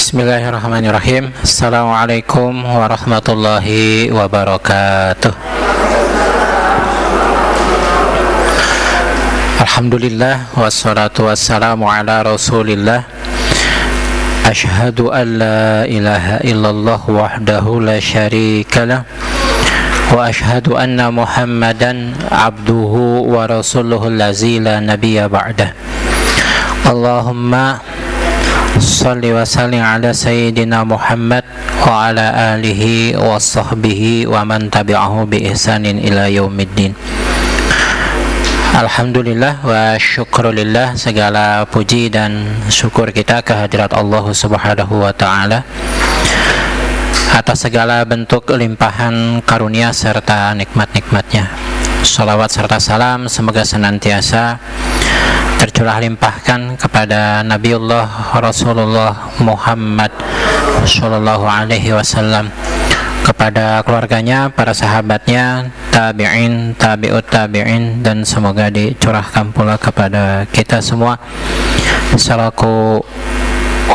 Bismillahirrahmanirrahim. Assalamualaikum warahmatullahi wabarakatuh. Alhamdulillah wassalatu wassalamu ala Rasulillah. Asyhadu an la ilaha illallah wahdahu la syarikalah wa asyhadu anna Muhammadan abduhu wa rasuluhu allazi la nabiyya ba'dah. Allahumma shalli wa sallim ala sayyidina Muhammad wa ala alihi wa sahbihi wa man tabi'ahu bi ihsanin ila yaumiddin. Alhamdulillah wa syukrulillah, segala puji dan syukur kita kehadirat Allah Subhanahu wa ta'ala atas segala bentuk limpahan karunia serta nikmat-nikmatnya. Shalawat serta salam semoga senantiasa tercurah limpahkan kepada Nabiullah Rasulullah Muhammad Sallallahu Alaihi Wasallam, kepada keluarganya, para sahabatnya, tabi'in, tabi'ut tabi'in, dan semoga dicurahkan pula kepada kita semua selaku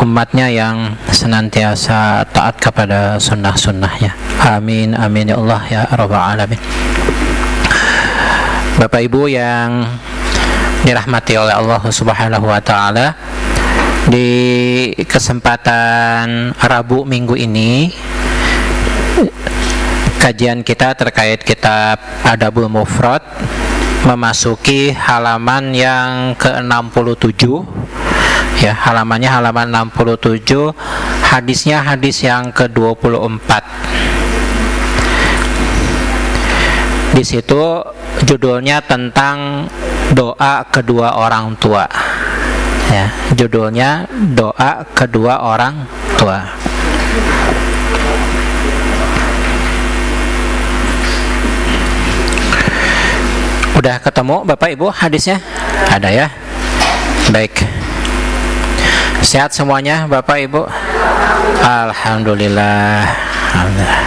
umatnya yang senantiasa taat kepada sunnah-sunnahnya. Amin, amin ya Allah ya Rabbal Alamin. Bapak Ibu yang dirahmati oleh Allah Subhanahu wa ta'ala, di kesempatan Rabu minggu ini kajian kita terkait kitab Adabul Mufrad memasuki halaman yang ke-67 ya, halamannya halaman 67, hadisnya hadis yang ke-24. Di situ judulnya tentang doa kedua orang tua. Ya, judulnya doa kedua orang tua. Udah ketemu Bapak Ibu hadisnya? Ada ya? Baik. Sehat semuanya Bapak Ibu? Alhamdulillah. Alhamdulillah.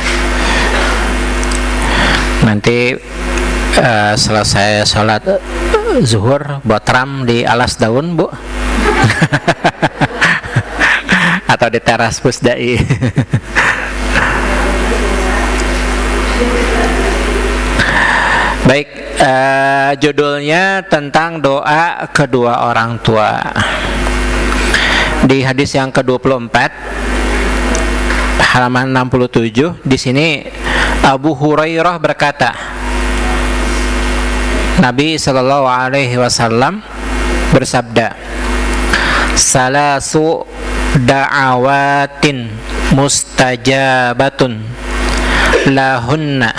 Nanti selesai sholat zuhur buat ram di alas daun, Bu. Atau di teras Pusdai. Baik, judulnya tentang doa kedua orang tua. Di hadis yang ke-24 halaman 67, di sini Abu Hurairah berkata, Nabi sallallahu alaihi wasallam bersabda, salasu da'awatin mustajabatun lahunna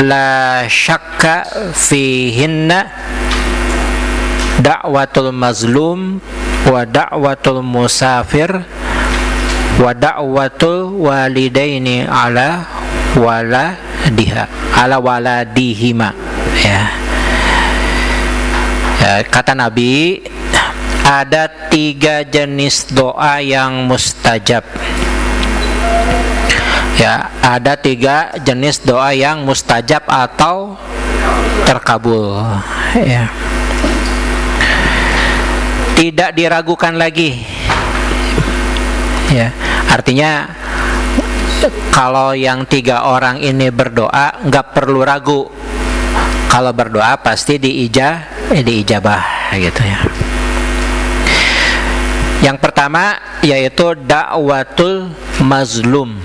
la syakka fihinna da'watul mazlum wa da'watul musafir wa da'watul walidaini ala waladihima. Ya. Kata Nabi, ada 3 jenis doa yang mustajab. Ya, ada 3 jenis doa yang mustajab atau terkabul. Ya. Tidak diragukan lagi. Ya, artinya kalau yang 3 orang ini berdoa nggak perlu ragu. Kalau berdoa pasti diijabah gitu ya. Yang pertama yaitu da'watul mazlum.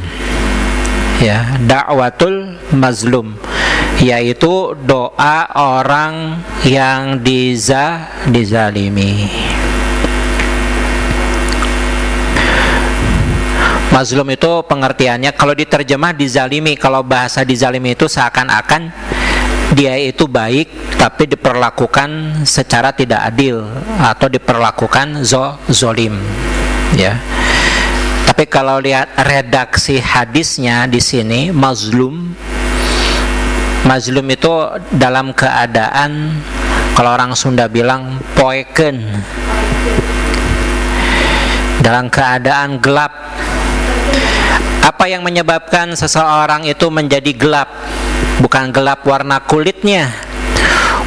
Ya, da'watul mazlum yaitu doa orang yang dizalimi. Mazlum itu pengertiannya kalau diterjemah dizalimi, kalau bahasa dizalimi itu seakan-akan dia itu baik tapi diperlakukan secara tidak adil atau diperlakukan zolim ya. Tapi kalau lihat redaksi hadisnya di sini, mazlum itu dalam keadaan, kalau orang Sunda bilang poeken, dalam keadaan gelap. Apa yang menyebabkan seseorang itu menjadi gelap? Bukan gelap warna kulitnya,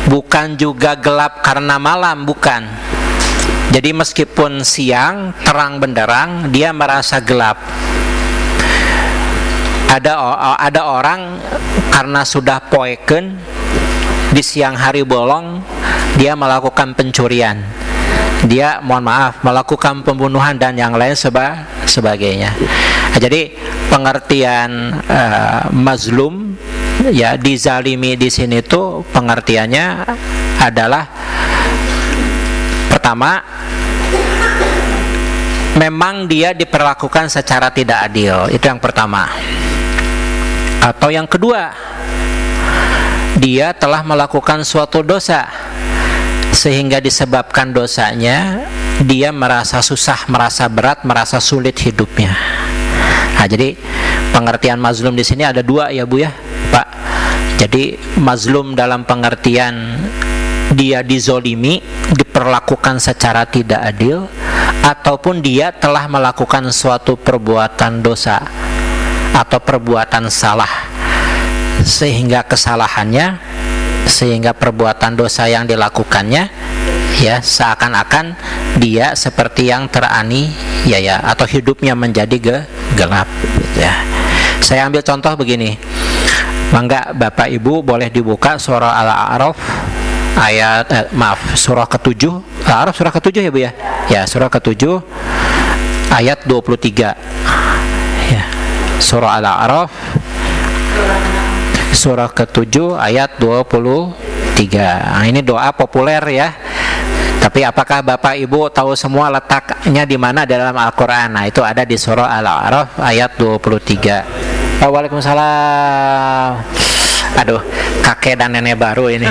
bukan juga gelap karena malam, bukan. Jadi meskipun siang terang benderang, dia merasa gelap. Ada orang karena sudah poeken di siang hari bolong, dia melakukan pencurian, dia melakukan pembunuhan dan yang lain sebagainya. Jadi pengertian mazlum, ya, dizalimi di sini tuh pengertiannya adalah pertama, memang dia diperlakukan secara tidak adil, itu yang pertama. Atau yang kedua, dia telah melakukan suatu dosa sehingga disebabkan dosanya dia merasa susah, merasa berat, merasa sulit hidupnya. Nah, jadi pengertian mazlum di sini ada dua ya Bu ya, Pak. Jadi mazlum dalam pengertian dia dizolimi, diperlakukan secara tidak adil, ataupun dia telah melakukan suatu perbuatan dosa atau perbuatan salah, sehingga perbuatan dosa yang dilakukannya, ya, seakan-akan dia seperti yang teraniaya atau hidupnya menjadi gelap, ya. Saya ambil contoh begini. Mangga Bapak Ibu boleh dibuka surah Al-A'raf ayat surah ke-7. Al-A'raf surah ke-7 ya Bu ya? Ya, surah ke-7 ayat 23. Ya. Surah Al-A'raf surah ke-7 ayat 23. Nah, ini doa populer ya. Tapi apakah Bapak Ibu tahu semua letaknya di mana dalam Al-Qur'an? Nah, itu ada di surah Al-A'raf ayat 23. Waalaikumsalam. Aduh, kakek dan nenek baru ini.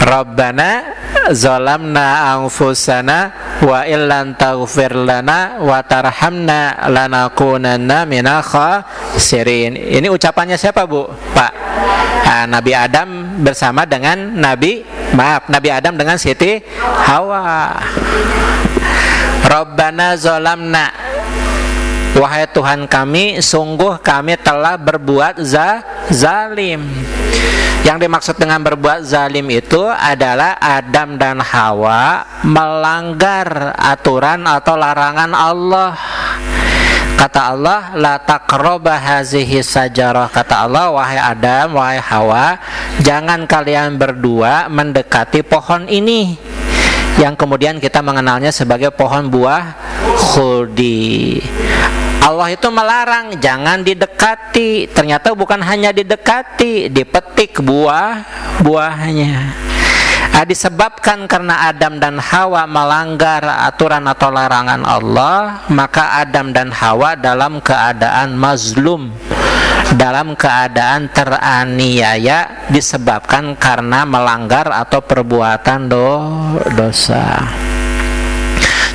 Rabbana zalamna anfusana wa illan taghfir lana wa tarhamna lanakunanna minal khasirin. Ini ucapannya siapa Bu? Pak. Nabi Adam bersama dengan Nabi Adam dengan Siti Hawa. Rabbana zalamna, wahai Tuhan kami, sungguh kami telah berbuat zalim. Yang dimaksud dengan berbuat zalim itu adalah Adam dan Hawa melanggar aturan atau larangan Allah. Kata Allah, la taqraba hazihi sajarah. Kata Allah, wahai Adam, wahai Hawa, jangan kalian berdua mendekati pohon ini, yang kemudian kita mengenalnya sebagai pohon buah khuldi. Allah itu melarang jangan didekati. Ternyata bukan hanya didekati, dipetik buahnya. Disebabkan karena Adam dan Hawa melanggar aturan atau larangan Allah, maka Adam dan Hawa dalam keadaan mazlum, dalam keadaan teraniaya disebabkan karena melanggar atau perbuatan dosa.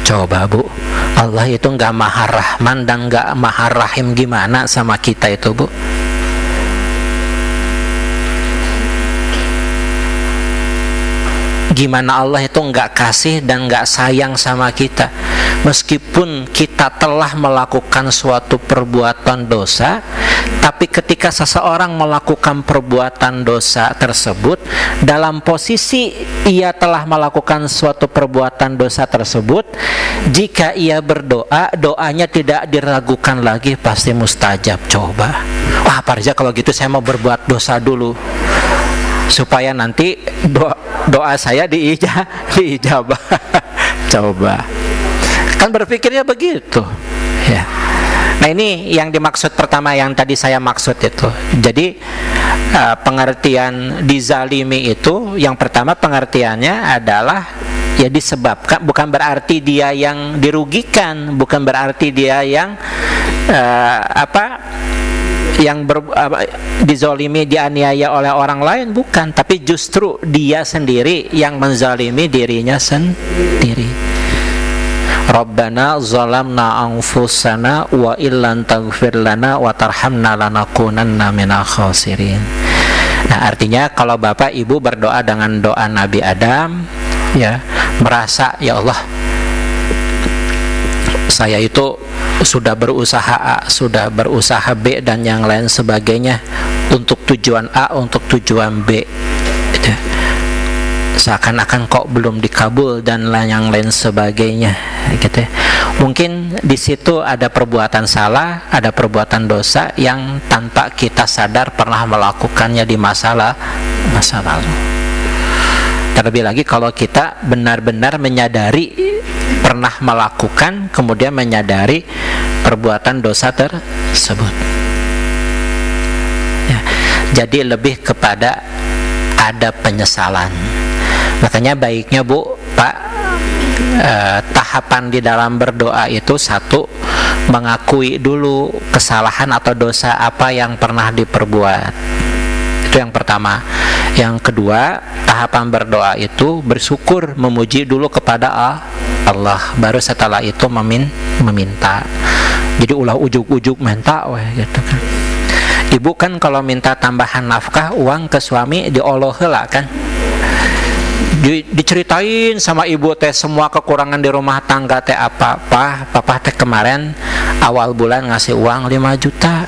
Coba Bu, Allah itu nggak maha rahman dan nggak maha rahim gimana sama kita itu Bu? Gimana Allah itu nggak kasih dan nggak sayang sama kita, meskipun kita telah melakukan suatu perbuatan dosa. Tapi ketika seseorang melakukan perbuatan dosa tersebut, dalam posisi ia telah melakukan suatu perbuatan dosa tersebut, jika ia berdoa, doanya tidak diragukan lagi, pasti mustajab. Coba, wah Pak Riza, kalau gitu saya mau berbuat dosa dulu supaya nanti doa saya diijabah. Coba, kan berpikirnya begitu ya. Nah, ini yang dimaksud pertama yang tadi saya maksud itu. Jadi pengertian dizalimi itu, yang pertama pengertiannya adalah ya disebabkan, bukan berarti dia yang dirugikan, bukan berarti dia yang dizolimi, dianiaya oleh orang lain, bukan, tapi justru dia sendiri yang menzalimi dirinya sendiri. Rabbana zalamna anfusana wa illan taghfir lana wa tarhamna lanakunanna minal khasirin. Nah, artinya kalau Bapak Ibu berdoa dengan doa Nabi Adam, ya, merasa ya Allah, saya itu sudah berusaha A, sudah berusaha B dan yang lain sebagainya untuk tujuan A, untuk tujuan B gitu. Seakan-akan kok belum dikabul dan yang lain sebagainya gitu. Mungkin di situ ada perbuatan salah, ada perbuatan dosa yang tanpa kita sadar pernah melakukannya di masa lalu. Terlebih lagi kalau kita benar-benar menyadari pernah melakukan, kemudian menyadari perbuatan dosa tersebut ya. Jadi lebih kepada ada penyesalan. Makanya baiknya Bu, Pak, tahapan di dalam berdoa itu satu, mengakui dulu kesalahan atau dosa apa yang pernah diperbuat. Itu yang pertama. Yang kedua, tahapan berdoa itu bersyukur, memuji dulu kepada Allah. Baru setelah itu meminta. Jadi ulah ujuk-ujuk minta gitu kan. Ibu kan kalau minta tambahan nafkah uang ke suami dioloh heula kan. Diceritain sama ibu teh semua kekurangan di rumah tangga teh apa. Papa teh kemarin awal bulan ngasih uang 5 juta.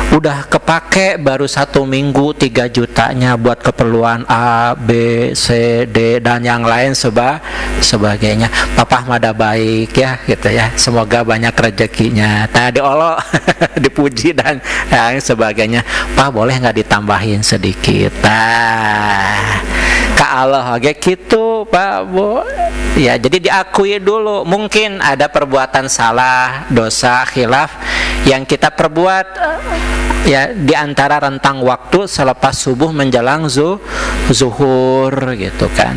Udah kepake baru 1 minggu 3 jutanya buat keperluan A, B, C, D dan yang lain sebagainya. Papa mada baik ya gitu ya. Semoga banyak rezekinya. Nah diolok dipuji dan yang sebagainya. Pak boleh nggak ditambahin sedikit? Nah ke Allah oke gitu Pak Bu. Ya jadi diakui dulu. Mungkin ada perbuatan salah, dosa, khilaf yang kita perbuat ya di antara rentang waktu selepas subuh menjelang zuhur gitu kan.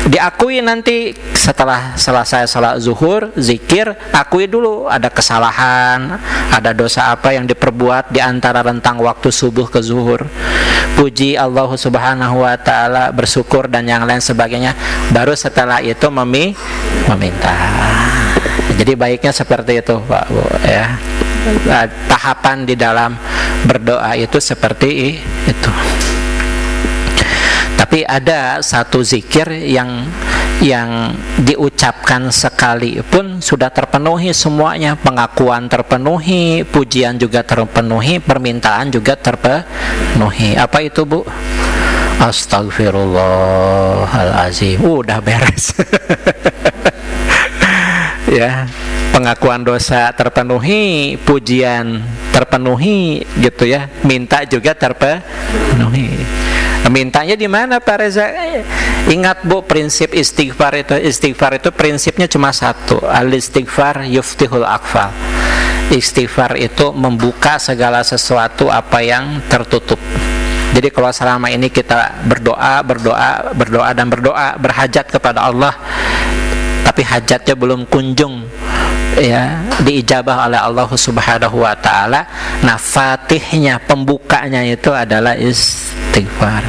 Diakui nanti setelah selesai salat zuhur, zikir, akui dulu ada kesalahan, ada dosa apa yang diperbuat di antara rentang waktu subuh ke zuhur. Puji Allah Subhanahu wa taala, bersyukur dan yang lain sebagainya. Baru setelah itu meminta. Jadi baiknya seperti itu Pak Bu ya. Tahapan di dalam berdoa itu seperti itu. Tapi ada satu zikir yang diucapkan sekali pun sudah terpenuhi semuanya. Pengakuan terpenuhi, pujian juga terpenuhi, permintaan juga terpenuhi. Apa itu Bu? Astagfirullahalazim. Udah beres. Ya, pengakuan dosa terpenuhi, pujian terpenuhi gitu ya. Minta juga terpenuhi. Mintanya di mana Pak Reza? Ingat Bu, prinsip istighfar itu prinsipnya cuma satu. Al-istighfar yuftihul aqfal. Istighfar itu membuka segala sesuatu apa yang tertutup. Jadi kalau selama ini kita berdoa, berhajat kepada Allah, tapi hajatnya belum kunjung ya diijabah oleh Allah Subhanahu wa taala. Nah, fatihnya, pembukanya itu adalah istighfar.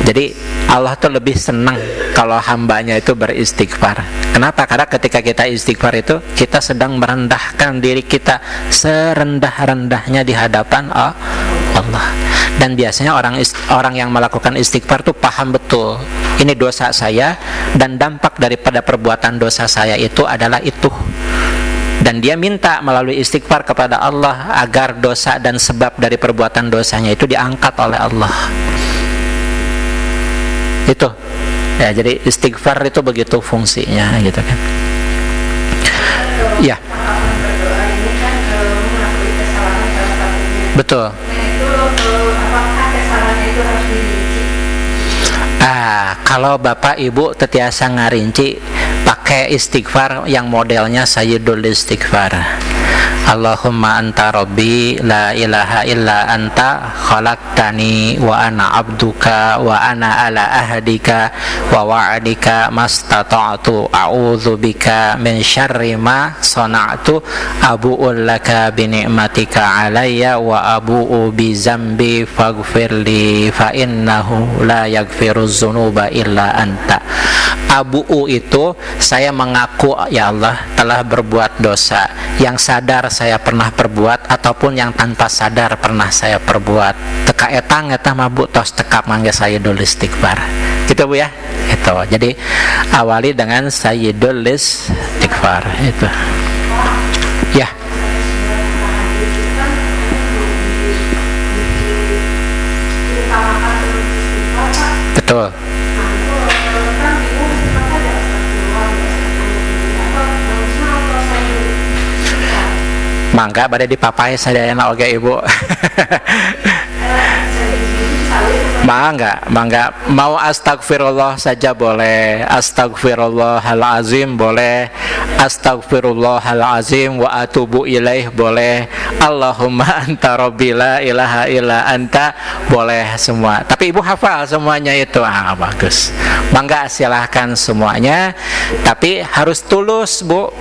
Jadi Allah tuh lebih senang kalau hambanya itu beristighfar. Kenapa? Karena ketika kita istighfar itu kita sedang merendahkan diri kita serendah-rendahnya di hadapan Allah. Dan biasanya orang yang melakukan istighfar tuh paham betul, ini dosa saya dan dampak daripada perbuatan dosa saya itu adalah itu. Dan dia minta melalui istighfar kepada Allah agar dosa dan sebab dari perbuatan dosanya itu diangkat oleh Allah. Itu ya, jadi istighfar itu begitu fungsinya gitu kan. Ya betul. Kalau Bapak Ibu tetiasa ngarinci, pakai istighfar yang modelnya Sayyidul Istighfar. Allahumma anta rabbi la ilaha illa anta khalaqtani wa ana abduka wa ana ala ahdika wa wa'adika mastata'tu a'udzu bika min syarri ma sana'tu abu'u laka bi ni'matika alayya wa abu'u bi zambi faghfirli fa innahu la yaghfiruz dzunuba illa anta. Abu'u itu saya mengaku ya Allah telah berbuat dosa yang sadar saya pernah perbuat ataupun yang tanpa sadar pernah saya perbuat. Teka etang eta mah Bu tos tekap mangga Sayyidul Istighfar. Gitu Bu ya. Itu. Jadi awali dengan Sayyidul Istighfar itu. Ya. Mangga bade dipapai sadayana oge Ibu. Mangga mau astagfirullah saja boleh, astagfirullahalazim boleh, astagfirullahalazim wa atubu ilaih boleh, Allahumma anta rabbi la ilaha illa anta boleh semua. Tapi Ibu hafal semuanya itu, bagus. Mangga silahkan semuanya, tapi harus tulus Bu.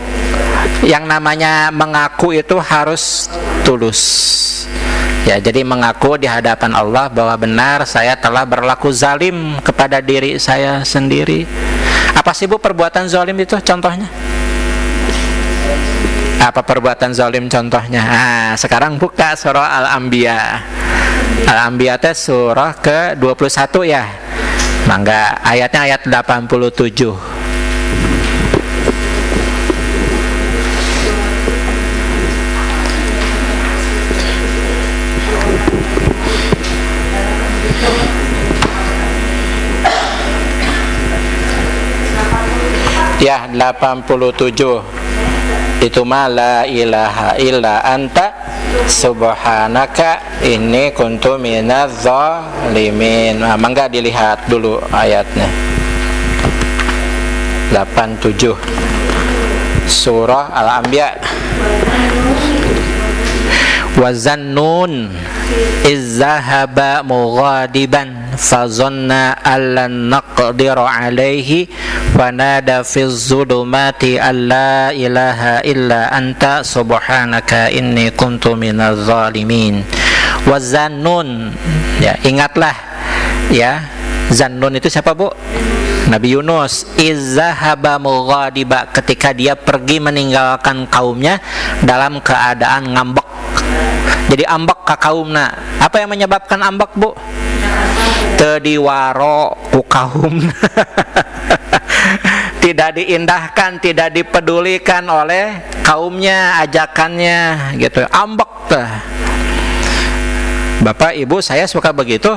Yang namanya mengaku itu harus tulus. Ya, jadi mengaku di hadapan Allah bahwa benar saya telah berlaku zalim kepada diri saya sendiri. Apa sih Bu perbuatan zalim itu contohnya? Apa perbuatan zalim contohnya? Nah, sekarang buka surah Al-Anbiya. Al-Anbiya itu surah ke-21 ya. Mangga ayatnya ayat 87. Ya, 87. Itu mah la ilaha illa anta subhanaka inni kuntu minadz zalimin. Nah, mangga dilihat dulu ayatnya. 87 surah Al-Anbiya. Wa zannun izzahaba mughadiban fazanna allan naqdiru alaihi fanada fiz zulumati alla ilaha illa anta subhanaka inni kuntu minaz zalimin. Wa zannun, ya ingatlah ya, Zannun itu siapa Bu? Nabi Yunus. Izzahaba mughadiba, ketika dia pergi meninggalkan kaumnya dalam keadaan ngambek. Jadi ambek ka kaumna. Apa yang menyebabkan ambek Bu? Teu diwaro ku kaumna. Tidak diindahkan, tidak dipedulikan oleh kaumnya, ajakannya gitu. Ambek teh. Bapak Ibu saya suka begitu.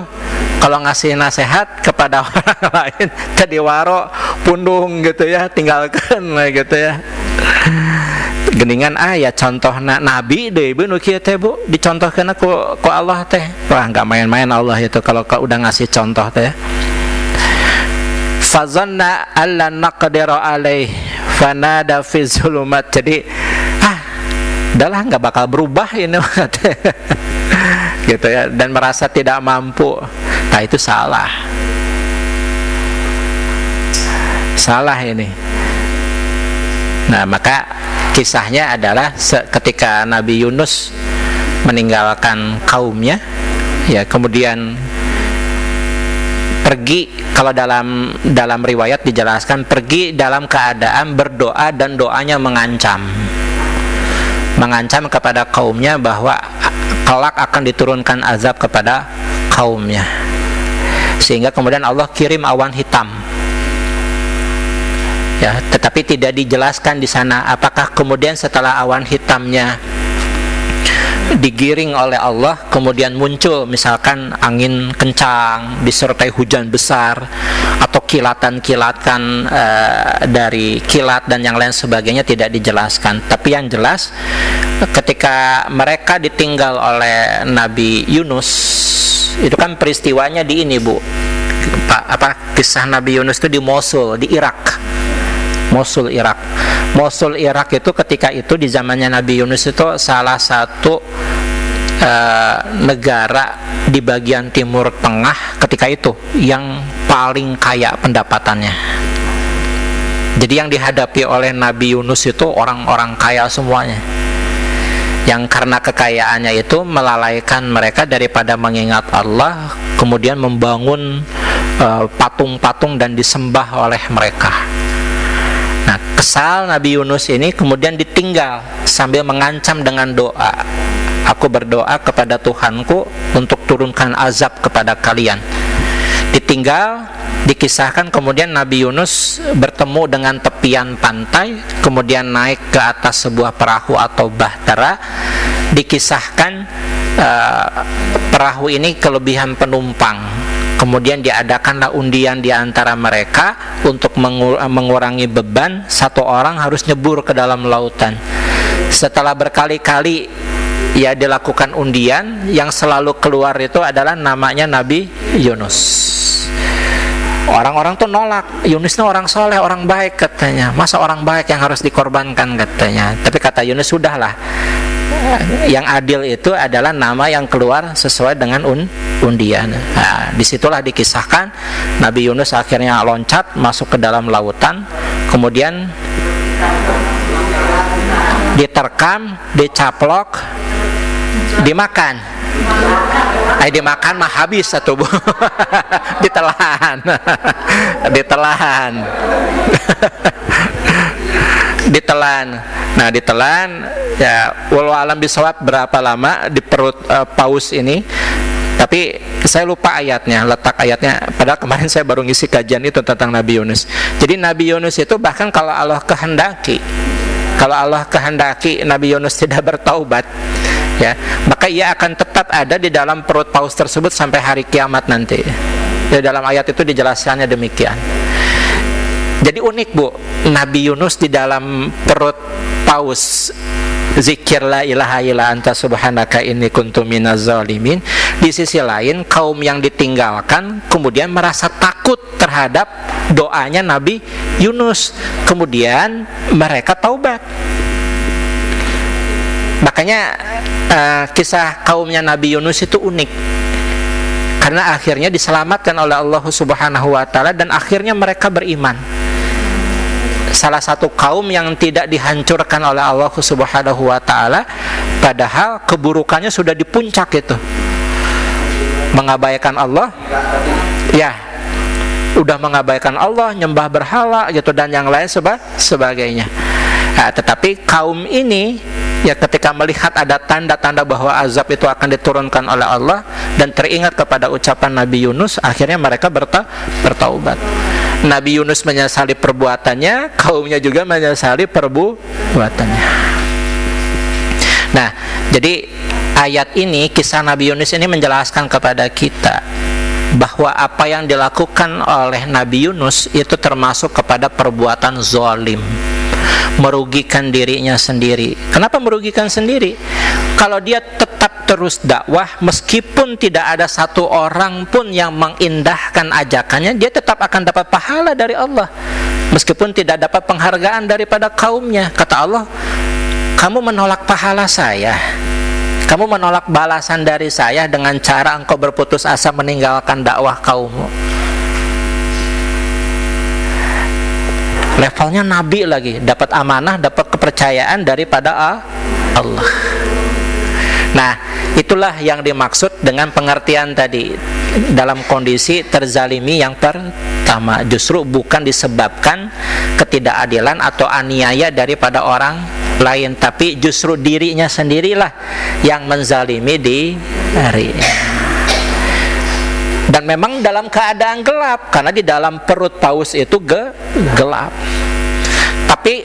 Kalau ngasih nasihat kepada orang lain teu diwaro, pundung gitu ya, tinggalkan lah gitu ya. Geningan ya contohna Nabi deh Ibu nu kieu teh Bu, dicontohkeun ku Allah teh. Wah, enggak main-main Allah itu kalau udah ngasih contoh teh. Fazanna allan naqdiru alaih fanada fi zulumat. Jadi udahlah enggak bakal berubah ini gitu ya, dan merasa tidak mampu. Nah, itu salah ini. Nah, maka kisahnya adalah ketika Nabi Yunus meninggalkan kaumnya, ya kemudian pergi, kalau dalam riwayat dijelaskan pergi dalam keadaan berdoa dan doanya mengancam kepada kaumnya bahwa kelak akan diturunkan azab kepada kaumnya, sehingga kemudian Allah kirim awan hitam. Ya, tetapi tidak dijelaskan di sana apakah kemudian setelah awan hitamnya digiring oleh Allah kemudian muncul misalkan angin kencang disertai hujan besar atau kilatan-kilatan dari kilat dan yang lain sebagainya, tidak dijelaskan. Tapi yang jelas ketika mereka ditinggal oleh Nabi Yunus, itu kan peristiwanya di ini Bu, kisah Nabi Yunus itu di Mosul, di Irak. Mosul Irak itu ketika itu di zamannya Nabi Yunus itu salah satu negara di bagian timur tengah ketika itu yang paling kaya pendapatannya. Jadi yang dihadapi oleh Nabi Yunus itu orang-orang kaya semuanya, yang karena kekayaannya itu melalaikan mereka daripada mengingat Allah, kemudian membangun patung-patung dan disembah oleh mereka. Nah, kesal Nabi Yunus ini kemudian ditinggal sambil mengancam dengan doa. Aku berdoa kepada Tuhanku untuk turunkan azab kepada kalian. Ditinggal, dikisahkan kemudian Nabi Yunus bertemu dengan tepian pantai, kemudian naik ke atas sebuah perahu atau bahtera. Dikisahkan perahu ini kelebihan penumpang. Kemudian diadakanlah undian di antara mereka untuk mengurangi beban. Satu orang harus nyebur ke dalam lautan. Setelah berkali-kali ya dilakukan undian, yang selalu keluar itu adalah namanya Nabi Yunus. Orang-orang tuh nolak, Yunus itu orang soleh, orang baik katanya. Masa orang baik yang harus dikorbankan katanya. Tapi kata Yunus, sudahlah, yang adil itu adalah nama yang keluar sesuai dengan undian. Nah, disitulah dikisahkan Nabi Yunus akhirnya loncat masuk ke dalam lautan, kemudian diterkam, dicaplok, dimakan. Dimakan mah habis satu bu. Ditelan. Ditelan. Ditelan. Nah, ditelan ya, walau alam bisawab berapa lama di perut paus ini. Tapi saya lupa ayatnya, letak ayatnya. Padahal kemarin saya baru ngisi kajian itu tentang Nabi Yunus. Jadi Nabi Yunus itu bahkan kalau Allah kehendaki Nabi Yunus tidak bertaubat, ya, maka ia akan tetap ada di dalam perut paus tersebut sampai hari kiamat nanti. Di dalam ayat itu dijelaskannya demikian. Jadi unik bu, Nabi Yunus di dalam perut paus zikir la ilaha illa anta subhanaka inni kuntu minaz zalimin. Di sisi lain kaum yang ditinggalkan kemudian merasa takut terhadap doanya Nabi Yunus, kemudian mereka taubat. Makanya kisah kaumnya Nabi Yunus itu unik, karena akhirnya diselamatkan oleh Allah Subhanahu wa taala dan akhirnya mereka beriman. Salah satu kaum yang tidak dihancurkan oleh Allah Subhanahu wa taala, padahal keburukannya sudah di puncak itu. Mengabaikan Allah, ya, udah mengabaikan Allah, nyembah berhala gitu dan yang lain sebagainya. Nah, tetapi kaum ini ya ketika melihat ada tanda-tanda bahwa azab itu akan diturunkan oleh Allah dan teringat kepada ucapan Nabi Yunus, akhirnya mereka bertaubat. Nabi Yunus menyesali perbuatannya, kaumnya juga menyesali perbuatannya. Nah, jadi ayat ini, kisah Nabi Yunus ini menjelaskan kepada kita bahwa apa yang dilakukan oleh Nabi Yunus itu termasuk kepada perbuatan zalim, merugikan dirinya sendiri. Kenapa merugikan sendiri? Kalau dia tetap terus dakwah, meskipun tidak ada satu orang pun yang mengindahkan ajakannya, dia tetap akan dapat pahala dari Allah, meskipun tidak dapat penghargaan daripada kaumnya. Kata Allah, kamu menolak pahala saya, kamu menolak balasan dari saya dengan cara engkau berputus asa meninggalkan dakwah kaummu. Levelnya Nabi lagi, dapat amanah, dapat kepercayaan daripada Allah. Nah, itulah yang dimaksud dengan pengertian tadi. Dalam kondisi terzalimi yang pertama, justru bukan disebabkan ketidakadilan atau aniaya daripada orang lain, tapi justru dirinya sendirilah yang menzalimi dirinya. Dan memang dalam keadaan gelap, karena di dalam perut paus itu gelap. Tapi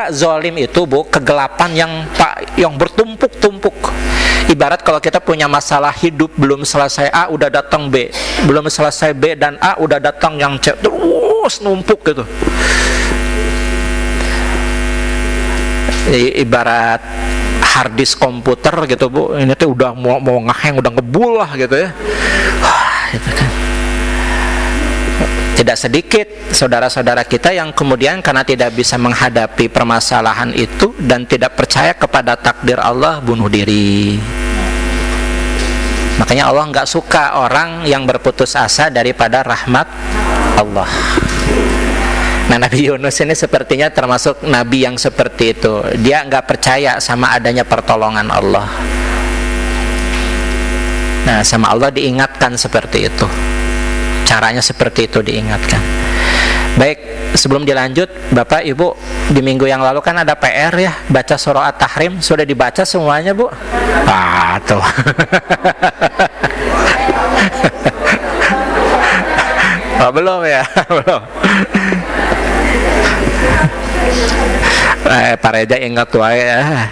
zalim itu bu, kegelapan yang bertumpuk-tumpuk. Ibarat kalau kita punya masalah hidup, belum selesai A udah datang B, belum selesai B dan A udah datang yang C, terus numpuk gitu. Ibarat harddisk komputer gitu bu, ini tuh udah mau ngehang, udah ngebul lah gitu ya. Gitu kan. Tidak sedikit saudara-saudara kita yang kemudian karena tidak bisa menghadapi permasalahan itu dan tidak percaya kepada takdir Allah, bunuh diri. Makanya Allah nggak suka orang yang berputus asa daripada rahmat Allah. Nah, Nabi Yunus ini sepertinya termasuk Nabi yang seperti itu. Dia nggak percaya sama adanya pertolongan Allah. Nah, sama Allah diingatkan seperti itu. Caranya seperti itu diingatkan. Baik, sebelum dilanjut, Bapak Ibu, di minggu yang lalu kan ada PR ya, baca surah At-Tahrim. Sudah dibaca semuanya Bu? Tuh. Belum ya? Belum. Pak Reja ingat tuh ya.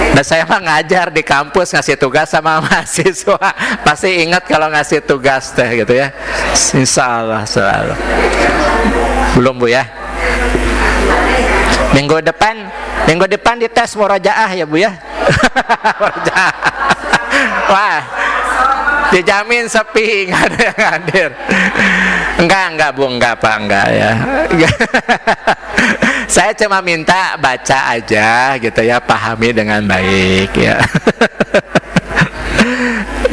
Dan saya mah ngajar di kampus, ngasih tugas sama mahasiswa, pasti ingat kalau ngasih tugas teh gitu ya. Insya Allah selalu. Belum Bu ya? Minggu depan dites murojaah ya Bu ya. Murojaah. Wah, dijamin sepi, nggak ada yang hadir. Enggak Bu, enggak Pak, enggak ya. Saya cuma minta baca aja gitu ya, pahami dengan baik ya.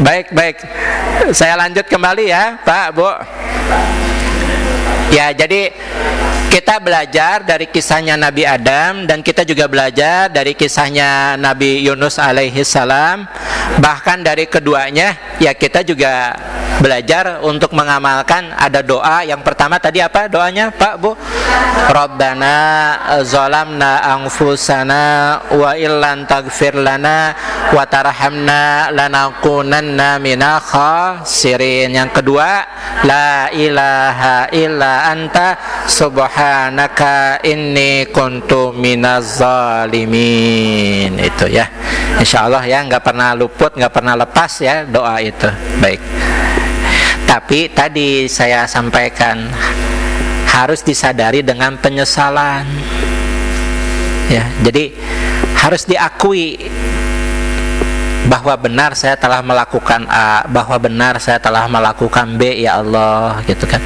Baik. Saya lanjut kembali ya, Pak, Bu. Ya, jadi kita belajar dari kisahnya Nabi Adam dan kita juga belajar dari kisahnya Nabi Yunus alaihi salam. Bahkan dari keduanya ya kita juga belajar untuk mengamalkan. Ada doa yang pertama tadi apa doanya Pak Bu? Rabbana zalamna anfusana wa illan taghfir lana wa tarhamna lanakunanna minal khasirin. Yang kedua, la ilaha illa anta subhanaka inni kuntu minaz zalimin. Itu ya, insyaallah ya, nggak pernah luput, nggak pernah lepas ya doa itu. Baik, tapi tadi saya sampaikan harus disadari dengan penyesalan ya. Jadi harus diakui bahwa benar saya telah melakukan A, bahwa benar saya telah melakukan B ya Allah, gitu kan.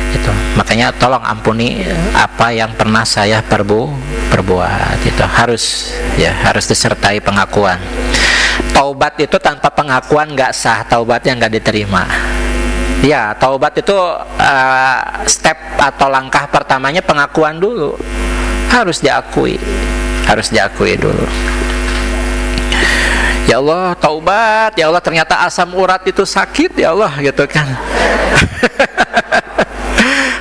Itu makanya tolong ampuni apa yang pernah saya perbuat. Itu harus ya, harus disertai pengakuan. Taubat itu tanpa pengakuan nggak sah, taubatnya nggak diterima. Ya, taubat itu step atau langkah pertamanya pengakuan dulu. Harus diakui dulu. Ya Allah, taubat, ya Allah, ternyata asam urat itu sakit ya Allah, gitu kan.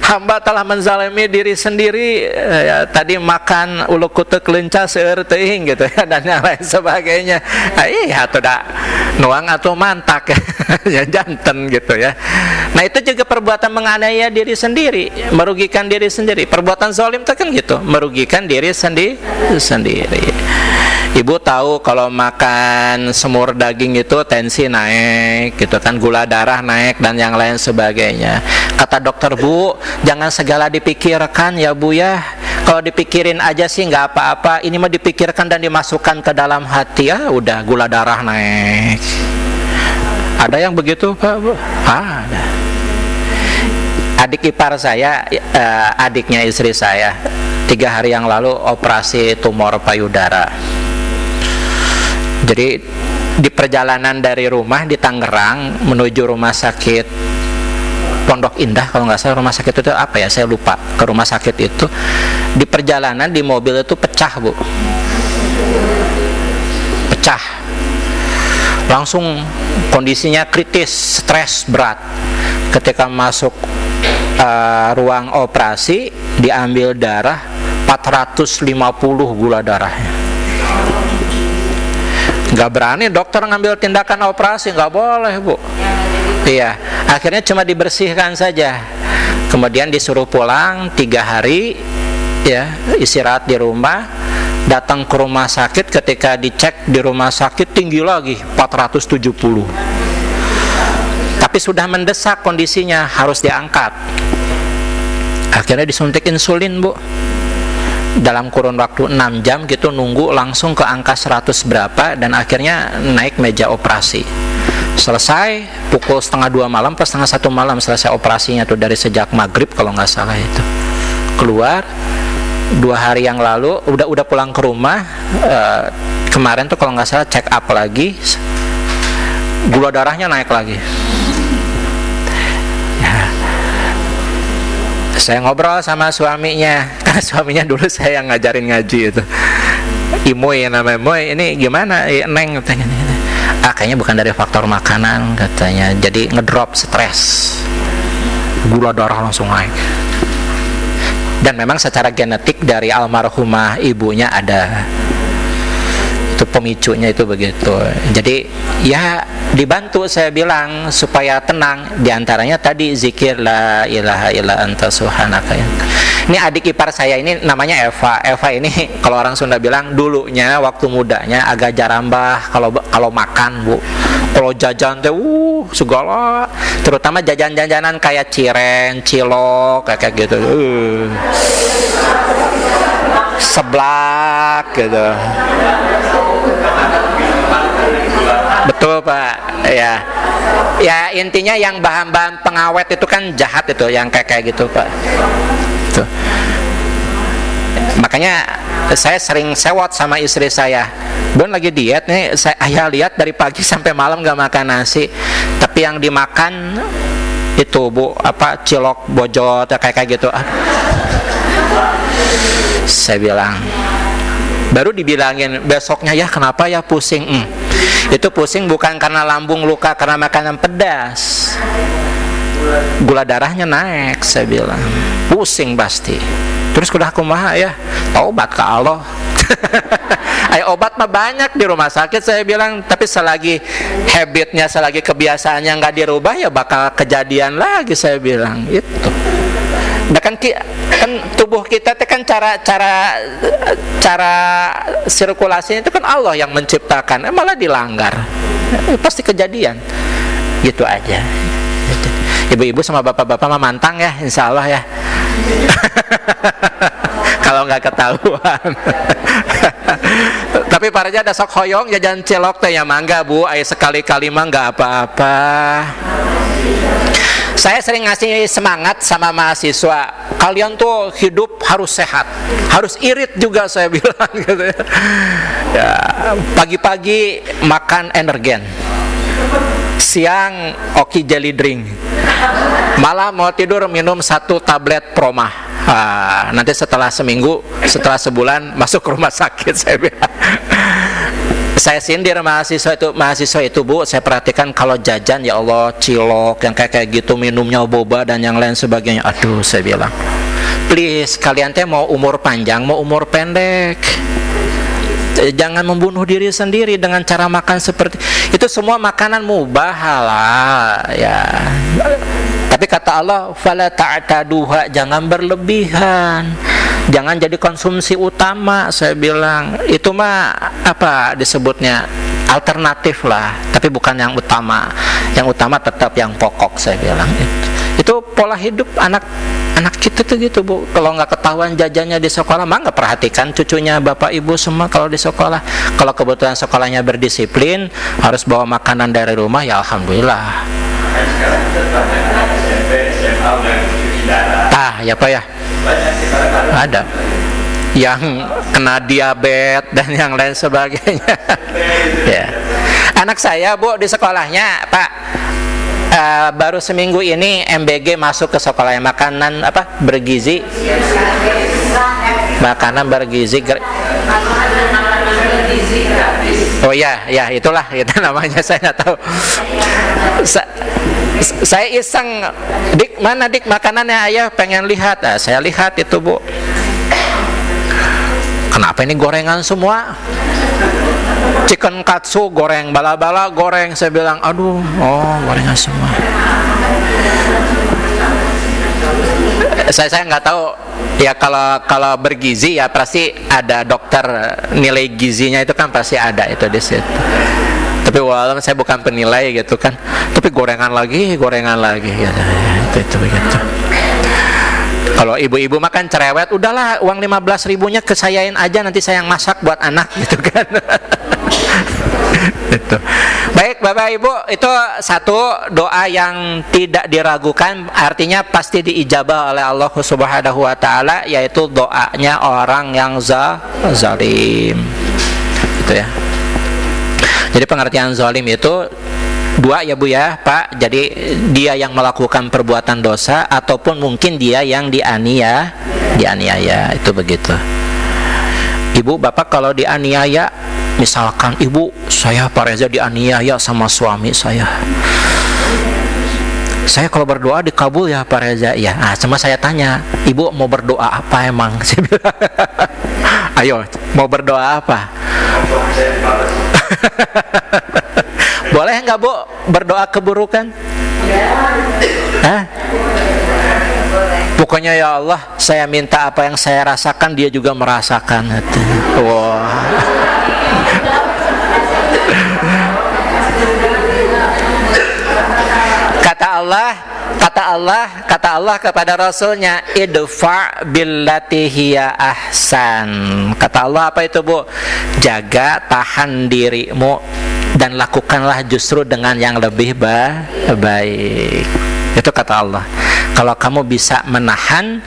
Hamba telah menzalimi diri sendiri ya, tadi makan ulu kutek lencah seueur teuing gitu ya, dan yang lain sebagainya. Iya atuh da nuang atau mantak ya janten gitu ya. Nah itu juga perbuatan menganiaya diri sendiri, merugikan diri sendiri. Perbuatan zalim itu kan gitu, merugikan diri sendiri. Ibu tahu kalau makan semur daging itu tensi naik gitu kan, gula darah naik dan yang lain sebagainya. Kata dokter, Bu, jangan segala dipikirkan ya Bu ya. Kalau dipikirin aja sih nggak apa-apa. Ini mah dipikirkan dan dimasukkan ke dalam hati, ya udah gula darah naik. Ada yang begitu Pak Bu? Ada. Adik ipar saya, adiknya istri saya, 3 hari yang lalu operasi tumor payudara. Jadi di perjalanan dari rumah di Tangerang menuju rumah sakit Pondok Indah, kalau nggak salah rumah sakit itu apa ya, saya lupa. Ke rumah sakit itu di perjalanan di mobil itu pecah Bu, pecah. Langsung kondisinya kritis, stres berat. Ketika masuk ruang operasi diambil darah 450 gula darahnya. Nggak berani dokter ngambil tindakan operasi, nggak boleh Bu. Iya, akhirnya cuma dibersihkan saja. Kemudian disuruh pulang 3 hari, ya istirahat di rumah. Datang ke rumah sakit, ketika dicek di rumah sakit tinggi lagi 470. Tapi sudah mendesak kondisinya, harus diangkat. Akhirnya disuntik insulin Bu. Dalam kurun waktu 6 jam gitu nunggu, langsung ke angka 100 berapa, dan akhirnya naik meja operasi. Selesai pukul 1:30 malam, pas 1:30 malam selesai operasinya tuh, dari sejak maghrib kalau nggak salah itu. Keluar 2 hari yang lalu, udah pulang ke rumah. Kemarin tuh kalau nggak salah check up lagi, gula darahnya naik lagi. Saya ngobrol sama suaminya, karena suaminya dulu saya yang ngajarin ngaji itu. Imoy namanya, Moy, ini gimana? Neng katanya. Kayaknya bukan dari faktor makanan katanya. Jadi ngedrop stres, gula darah langsung naik. Dan memang secara genetik dari almarhumah ibunya ada. Itu pemicunya itu begitu. Jadi ya dibantu, saya bilang supaya tenang. Di antaranya tadi zikir la ilaha illa anta subhanaka. Ini adik ipar saya ini namanya Eva. Eva ini kalau orang Sunda bilang dulunya waktu mudanya agak jarambah kalau makan Bu. Kalau jajan teh segala, terutama jajan-jajanan kayak cireng, cilok kayak gitu. seblak gitu. Betul Pak, ya. Ya intinya yang bahan-bahan pengawet itu kan jahat itu, yang kayak gitu Pak. Tuh. Makanya saya sering sewot sama istri saya. Bun lagi diet nih, saya lihat dari pagi sampai malam gak makan nasi. Tapi yang dimakan itu Bu, apa cilok bojot kayak gitu. Saya bilang, baru dibilangin besoknya, ya kenapa ya pusing? Itu pusing bukan karena lambung luka karena makanan pedas, gula darahnya naik. Saya bilang pusing pasti. Terus kudah kumaha ya, obat ke Allah. Ayo obat mah banyak di rumah sakit, saya bilang. Tapi selagi habitnya, selagi kebiasaannya nggak dirubah, ya bakal kejadian lagi, saya bilang itu. Nah kan tubuh kita itu kan cara sirkulasinya itu kan Allah yang menciptakan, malah dilanggar, pasti kejadian. Gitu aja. Ibu-ibu sama bapak-bapak mah mantang ya, insya Allah ya. Kalau nggak ketahuan. Tapi para aja ada sok hoyong jajan cilok teh ya mangga Bu, ayo sekali-kali mah nggak apa-apa. Saya sering ngasih semangat sama mahasiswa, kalian tuh hidup harus sehat, harus irit juga, saya bilang gitu ya. Ya, pagi-pagi makan energen, siang oki jelly drink, malam mau tidur minum 1 tablet Promah. Nanti setelah seminggu, setelah sebulan masuk rumah sakit, saya bilang. Saya sindir mahasiswa itu Bu, saya perhatikan kalau jajan ya Allah cilok yang kayak gitu, minumnya boba dan yang lain sebagainya. Aduh, saya bilang, please kalian teh mau umur panjang mau umur pendek, jangan membunuh diri sendiri dengan cara makan seperti itu. Semua makanan mubah lah ya. Tapi kata Allah, fala ta'taduha, jangan berlebihan, jangan jadi konsumsi utama. Saya bilang itu mah apa disebutnya, alternatif lah, tapi bukan yang utama. Yang utama tetap yang pokok, saya bilang itu pola hidup anak kita tuh gitu Bu. Kalau nggak ketahuan jajannya di sekolah, mah nggak perhatikan cucunya bapak ibu semua kalau di sekolah. Kalau kebetulan sekolahnya berdisiplin, harus bawa makanan dari rumah, ya alhamdulillah. Ya Pak ya, ada yang kena diabetes dan yang lain sebagainya. Ya. Anak saya Bu di sekolahnya Pak, baru seminggu ini MBG masuk ke sekolahnya, makanan apa bergizi, makanan bergizi. Oh ya, ya itulah itu namanya, saya nggak tahu. Saya iseng, dik mana dik makanannya, ayah pengen lihat. Saya lihat itu Bu, kenapa ini gorengan semua, chicken katsu goreng, bala-bala goreng. Saya bilang aduh, gorengan semua. Saya nggak tahu ya, kalau bergizi ya pasti ada dokter, nilai gizinya itu kan pasti ada itu di situ. Tapi walaupun saya bukan penilai gitu kan, tapi gorengan lagi gitu. Itu begitu. Kalau ibu-ibu makan cerewet, udahlah uang 15.000-nya kesayain aja, nanti saya yang masak buat anak gitu kan. Itu. Baik Bapak Ibu, itu satu doa yang tidak diragukan, artinya pasti diijabah oleh Allah Subhanahu wa taala, yaitu doanya orang yang zalim. Itu ya. Jadi pengertian zalim itu dua ya Bu ya Pak. Jadi dia yang melakukan perbuatan dosa ataupun mungkin dia yang dianiaya, itu begitu. Ibu bapak kalau dianiaya, misalkan ibu saya Pak Reza dianiaya sama suami saya kalau berdoa dikabul ya Pak Reza ya. Cuma saya tanya, ibu mau berdoa apa emang? Saya bilang, ayo mau berdoa apa? Boleh nggak Bu berdoa keburukan? Pokoknya ya Allah, saya minta apa yang saya rasakan dia juga merasakan. Wah. Kata Allah, Kata Allah kepada Rasulnya, idfa billati hiya ahsan. Kata Allah apa itu, Bu? Jaga, tahan dirimu dan lakukanlah justru dengan yang lebih baik. Itu kata Allah. Kalau kamu bisa menahan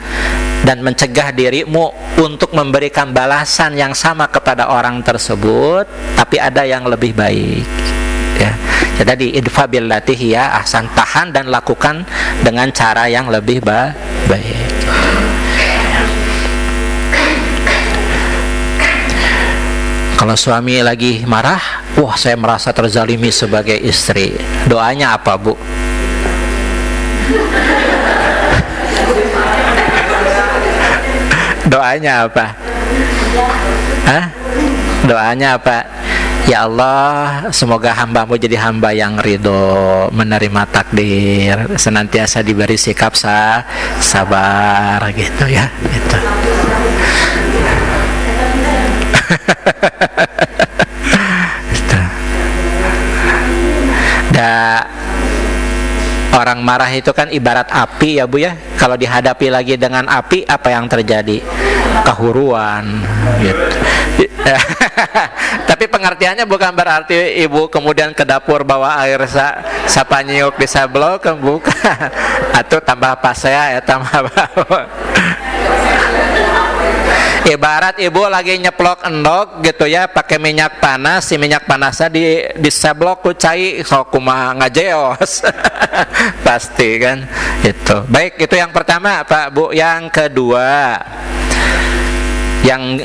dan mencegah dirimu untuk memberikan balasan yang sama kepada orang tersebut, tapi ada yang lebih baik, ya. Jadi idfa billati hiya ahsan, tahan dan lakukan dengan cara yang lebih baik. Kalau suami lagi marah, wah saya merasa terzalimi sebagai istri. Doanya apa, Bu? Doanya apa? Hah? Doanya apa? Ya Allah, semoga hambamu jadi hamba yang ridho, menerima takdir, senantiasa diberi sikap sabar, gitu ya, gitu. Orang marah itu kan ibarat api ya, Bu ya. Kalau dihadapi lagi dengan api, apa yang terjadi? Kehuruan gitu. Tapi pengertiannya bukan berarti ibu kemudian ke dapur bawa air sapanyuk di sablok, bukan. Atau tambah pasea ya, tambah bau. Ibarat ibu lagi nyeplok endok gitu ya, pakai minyak panas, si minyak panasnya di seblok ku cai, so kumaha ngajeos. Pasti kan itu. Baik, itu yang pertama Pak Bu. Yang kedua, yang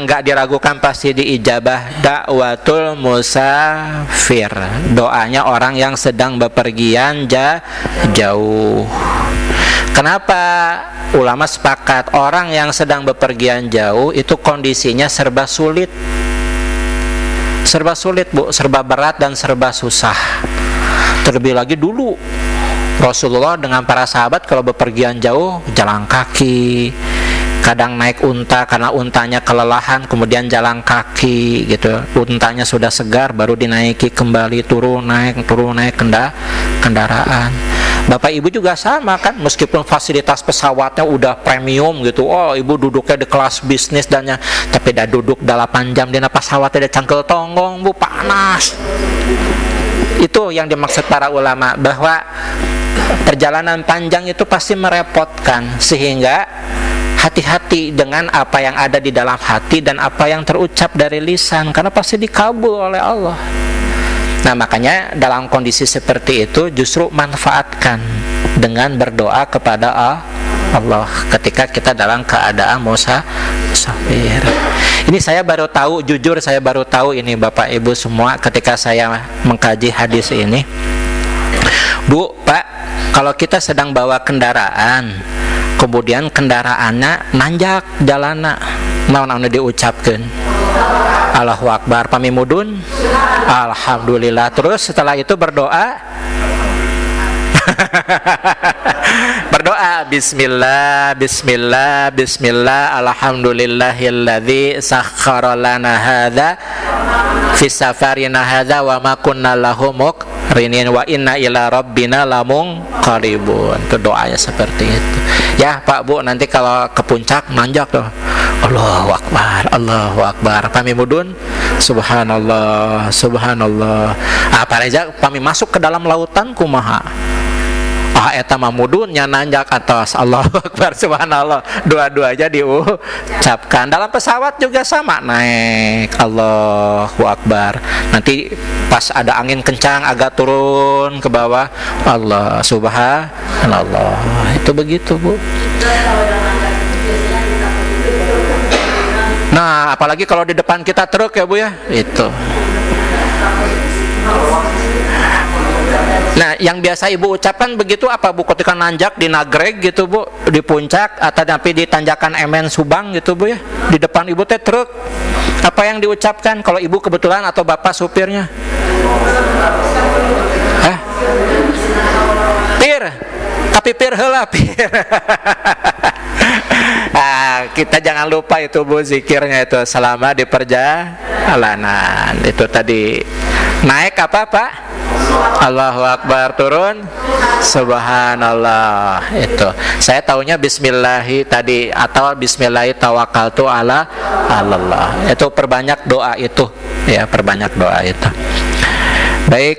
enggak diragukan pasti diijabah, dakwatul musafir. Doanya orang yang sedang bepergian jauh. Kenapa ulama sepakat orang yang sedang bepergian jauh itu kondisinya serba sulit? Serba sulit, Bu, serba berat dan serba susah. Terlebih lagi dulu Rasulullah dengan para sahabat kalau bepergian jauh jalan kaki, kadang naik unta karena untanya kelelahan, kemudian jalan kaki gitu. Untanya sudah segar baru dinaiki kembali, turun naik kendaraan. Bapak ibu juga sama kan, meskipun fasilitas pesawatnya udah premium gitu, oh ibu duduknya di kelas bisnis dannya, tapi dah duduk 8 jam di pesawatnya ada cangkel tonggong, Bu, panas. Itu yang dimaksud para ulama, bahwa perjalanan panjang itu pasti merepotkan, sehingga hati-hati dengan apa yang ada di dalam hati dan apa yang terucap dari lisan, karena pasti dikabul oleh Allah. Nah makanya dalam kondisi seperti itu justru manfaatkan dengan berdoa kepada Allah ketika kita dalam keadaan musafir. Ini saya baru tahu, jujur saya baru tahu ini Bapak Ibu semua ketika saya mengkaji hadis ini. Bu, Pak, kalau kita sedang bawa kendaraan, kemudian kendaraannya nanjak jalanna, naon diucapkan Allahu Akbar, pamimudun, alhamdulillah. Terus setelah itu berdoa berdoa bismillah bismillah bismillah alhamdulillahilladzi sakhkhara lana hadza fi safarina hadza wa ma kunna lahu muqrinin wa inna ila rabbina lamunqalibun. Itu doanya seperti itu ya Pak Bu. Nanti kalau ke puncak nanjak tuh Allahu Akbar, Allahu Akbar, pamimudun subhanallah subhanallah. Apa aja pami masuk ke dalam lautan kumaha, eta mamudunnya nanjak atas Allahu Akbar subhanallah, dua-dua aja diucapkan. Dalam pesawat juga sama, naik Allahu Akbar, nanti pas ada angin kencang agak turun ke bawah Allah subhanallah. Itu begitu Bu. Nah apalagi kalau di depan kita truk ya Bu ya, itu. Nah, yang biasa ibu ucapkan begitu apa Bu? Ketika nanjak di Nagreg gitu Bu, di puncak atau tapi di tanjakan MN Subang gitu Bu ya, di depan ibu teh truk, apa yang diucapkan kalau ibu kebetulan atau bapak supirnya? Hah? Pir, tapi pir heula pir. kita jangan lupa itu Bu, zikirnya itu selama di perjalanan. Itu tadi naik apa Pak? Allahu Akbar, turun Subhanallah. Itu saya taunya Bismillahi tadi, atau Bismillahi tawakkaltu ala Allah. Itu perbanyak doa itu ya, perbanyak doa itu. Baik,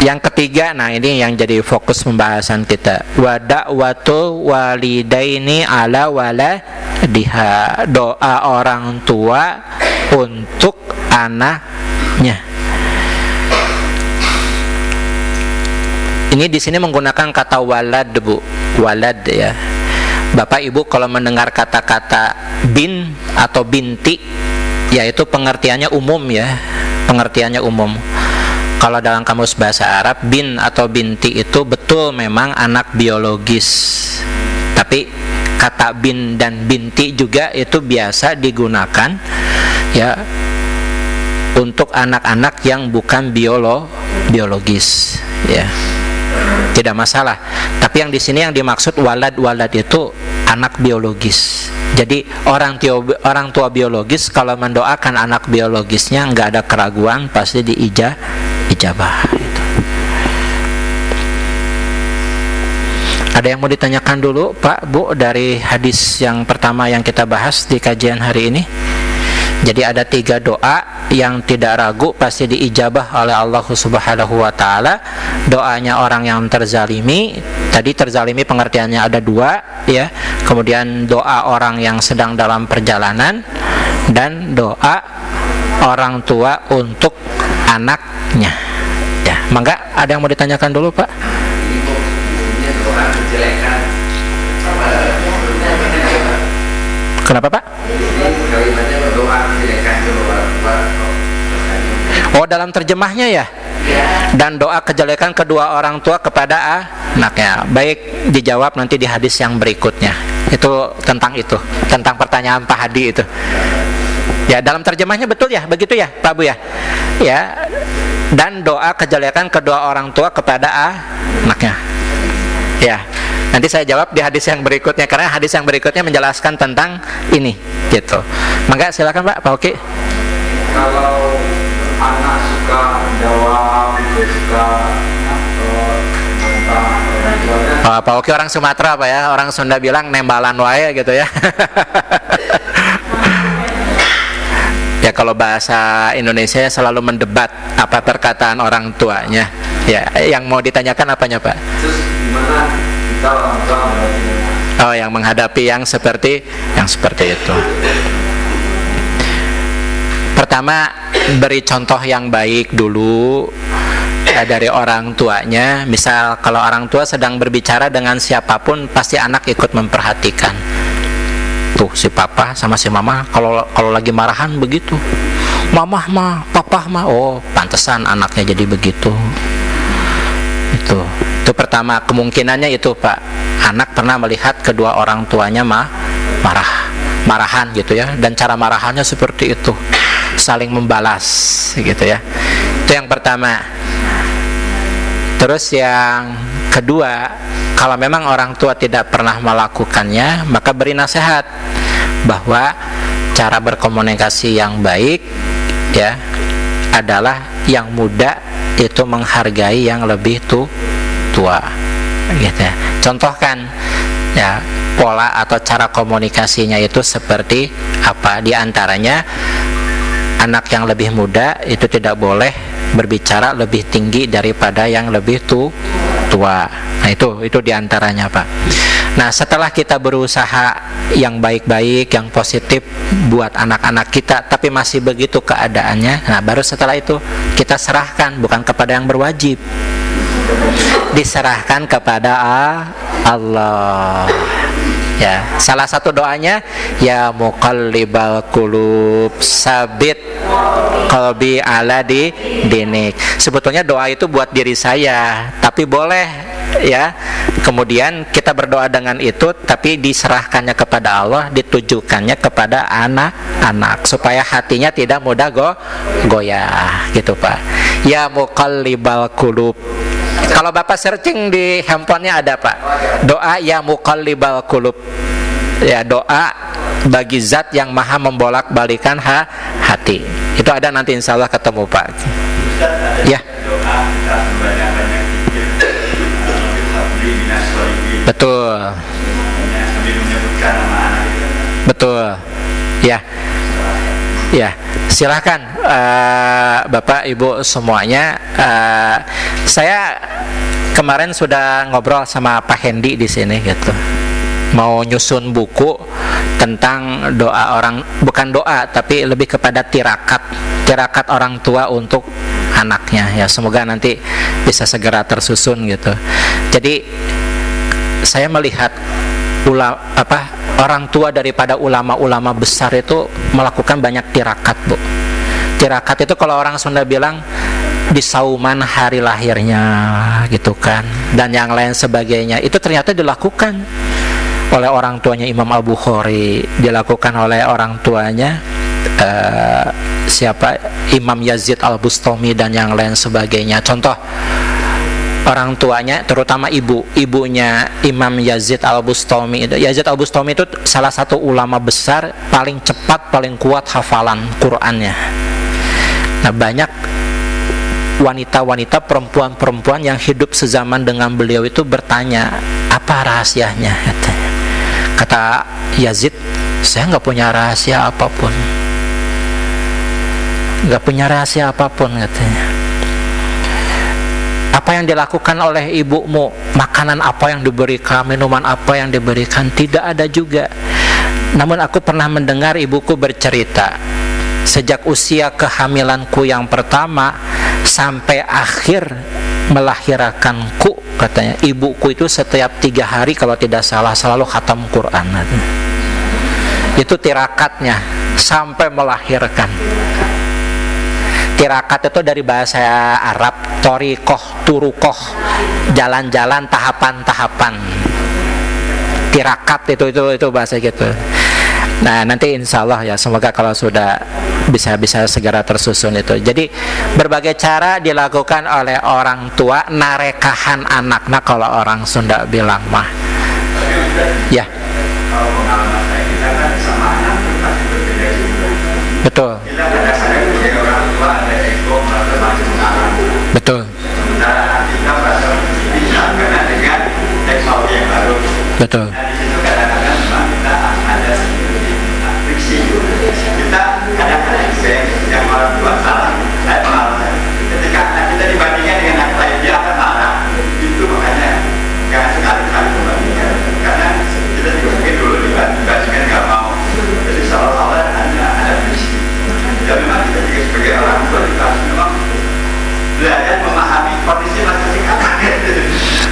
yang ketiga, nah ini yang jadi fokus pembahasan kita. Wa da'watu walidaini ala waladiha, doa orang tua untuk anaknya. Ini di sini menggunakan kata walad Bu, walad ya. Bapak Ibu kalau mendengar kata-kata bin atau binti, yaitu pengertiannya umum ya, pengertiannya umum. Kalau dalam kamus bahasa Arab, bin atau binti itu betul memang anak biologis. Tapi kata bin dan binti juga itu biasa digunakan ya untuk anak-anak yang bukan biologis ya. Tidak masalah. Tapi yang di sini yang dimaksud walad itu anak biologis. Jadi orang tua biologis kalau mendoakan anak biologisnya nggak ada keraguan, pasti ijabah. Gitu. Ada yang mau ditanyakan dulu Pak Bu dari hadis yang pertama yang kita bahas di kajian hari ini? Jadi ada 3 doa yang tidak ragu pasti diijabah oleh Allah Subhanahu wa Ta'ala. Doanya orang yang terzalimi, tadi terzalimi pengertiannya ada 2 ya. Kemudian doa orang yang sedang dalam perjalanan, dan doa orang tua untuk anaknya ya. Mangga, ada yang mau ditanyakan dulu Pak? Kenapa Pak? Oh, dalam terjemahnya ya. Dan doa kejelekan kedua orang tua kepada anaknya. Baik, dijawab nanti di hadis yang berikutnya. Itu tentang pertanyaan Pak Hadi itu. Ya, dalam terjemahnya betul ya, begitu ya Pak Bu ya. Ya. Dan doa kejelekan kedua orang tua kepada anaknya. Ya. Nanti saya jawab di hadis yang berikutnya, karena hadis yang berikutnya menjelaskan tentang ini gitu. Maka silakan Pak Oki. Kalau anak suka jawab, suka Pak Oki orang Sumatera Pak ya, orang Sunda bilang nembalan wae gitu ya. Ya kalau bahasa Indonesia selalu mendebat apa perkataan orang tuanya. Ya, yang mau ditanyakan apanya Pak? Terus gimana kita orang tua menghadapi? Oh, yang menghadapi yang seperti itu. Pertama, beri contoh yang baik dulu dari orang tuanya. Misal kalau orang tua sedang berbicara dengan siapapun, pasti anak ikut memperhatikan. Tuh si papa sama si mama kalau lagi marahan begitu. Mamah mah, papa mah, oh pantesan anaknya jadi begitu. Itu pertama, kemungkinannya itu Pak, anak pernah melihat kedua orang tuanya marahan gitu ya, dan cara marahannya seperti itu, saling membalas gitu ya. Itu yang pertama. Terus yang kedua, kalau memang orang tua tidak pernah melakukannya, maka beri nasihat bahwa cara berkomunikasi yang baik ya adalah yang muda itu menghargai yang lebih tua gitu ya. Contohkan ya pola atau cara komunikasinya itu seperti apa. Di antaranya, anak yang lebih muda itu tidak boleh berbicara lebih tinggi daripada yang lebih tua. Nah itu diantaranya Pak. Nah setelah kita berusaha yang baik-baik, yang positif buat anak-anak kita, tapi masih begitu keadaannya, nah baru setelah itu kita serahkan, bukan kepada yang berwajib, diserahkan kepada Allah. Ya, salah satu doanya, ya muqallibal qulub sabit qalbi ala dinik. Sebetulnya doa itu buat diri saya, tapi boleh ya. Kemudian kita berdoa dengan itu, tapi diserahkannya kepada Allah, ditujukannya kepada anak-anak supaya hatinya tidak mudah goyah gitu Pak. Ya muqallibal qulub. Kalau Bapak searching di handphonenya ada Pak, doa ya muqallibal qulub. Ya doa bagi zat yang maha membolak-balikan hati. Itu ada nanti insya Allah ketemu Pak. Ya. Betul. Betul. Ya. Ya, silahkan Bapak Ibu semuanya. Saya kemarin sudah ngobrol sama Pak Hendi di sini gitu. Mau nyusun buku tentang doa orang, bukan doa tapi lebih kepada tirakat orang tua untuk anaknya ya. Semoga nanti bisa segera tersusun gitu. Jadi saya melihat orang tua daripada ulama-ulama besar itu melakukan banyak tirakat, Bu. Tirakat itu kalau orang Sunda bilang di sauman hari lahirnya gitu kan, dan yang lain sebagainya. Itu ternyata dilakukan oleh orang tuanya Imam Al-Bukhari, dilakukan oleh orang tuanya Imam Yazid Al-Bustami dan yang lain sebagainya. Contoh, orang tuanya, terutama ibunya Imam Yazid Al-Bustami. Yazid Al-Bustami itu salah satu ulama besar, paling cepat, paling kuat hafalan Qur'annya. Nah, banyak wanita-wanita, perempuan-perempuan yang hidup sezaman dengan beliau itu bertanya, apa rahasianya? Kata Yazid, saya nggak punya rahasia apapun, nggak punya rahasia apapun katanya. Apa yang dilakukan oleh ibumu, makanan apa yang diberikan, minuman apa yang diberikan, tidak ada juga. Namun aku pernah mendengar ibuku bercerita, sejak usia kehamilanku yang pertama sampai akhir melahirkanku, katanya, ibuku itu setiap 3 hari kalau tidak salah selalu khatam Quran. Itu tirakatnya sampai melahirkan. Tirakat itu dari bahasa Arab, torikoh, turukoh, jalan-jalan, tahapan-tahapan. Tirakat itu bahasa gitu. Nah, nanti insya Allah ya, semoga kalau sudah bisa segera tersusun itu. Jadi berbagai cara dilakukan oleh orang tua narekahan anak. Nah, kalau orang Sunda bilang mah, ya. Betul. Betul. Betul.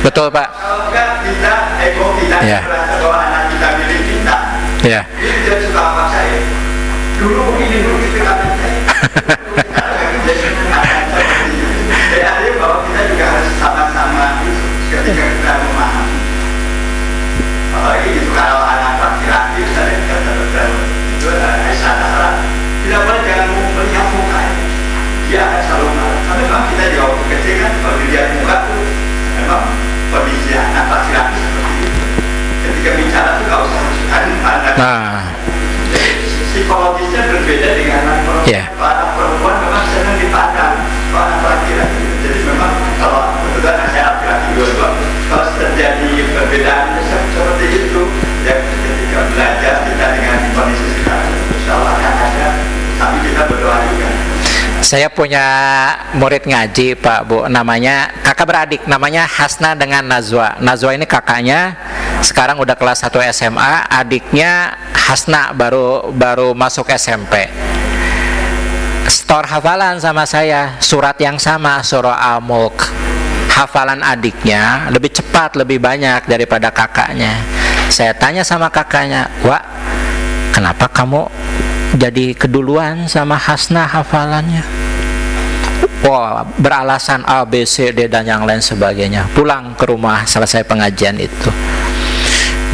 Betul, Pak. Kalau enggak kita ego kita merasa bahwa anak kita milik kita. Ya. Dia suka apa saya? Dulu begini, dulu gitu kata saya. Jadi artinya bahwa kita juga harus sama-sama ketika kita memahami. Apalagi itu kalau anak laki-laki misalnya kata dokter itu Aisyah Tahra, tidak boleh jangan melihat mukanya. Dia akan selalu marah. Karena memang kita di waktu kecil kan kalau dilihat muka tuh memang kondisi anak laki-laki seperti itu. Ketika bicara tuh gak usah pandang. Nah, psikologisnya berbeda dengan anak perempuan. Yeah. Kalau anak perempuan memang senang dipandang. Kalau anak laki-laki, jadi memang kalau kebetulan anak saya laki-laki dua-dua, kalau terjadi perbedaan seperti itu, ya ketika belajar kita dengan kondisi sekarang, insya Allah akan ada. Tapi kita berdoa juga. saya punya murid ngaji, Pak, Bu, namanya kakak beradik, namanya Hasna dengan Nazwa. Nazwa ini kakaknya, sekarang udah kelas 1 SMA, adiknya Hasna baru masuk SMP. Store hafalan sama saya, surat yang sama, surah Al-Mulk. Hafalan adiknya lebih cepat, lebih banyak daripada kakaknya. Saya tanya sama kakaknya, "Wak, kenapa kamu jadi keduluan sama Hasna hafalannya?" Wah, beralasan A, B, C, D dan yang lain sebagainya. Pulang ke rumah selesai pengajian itu.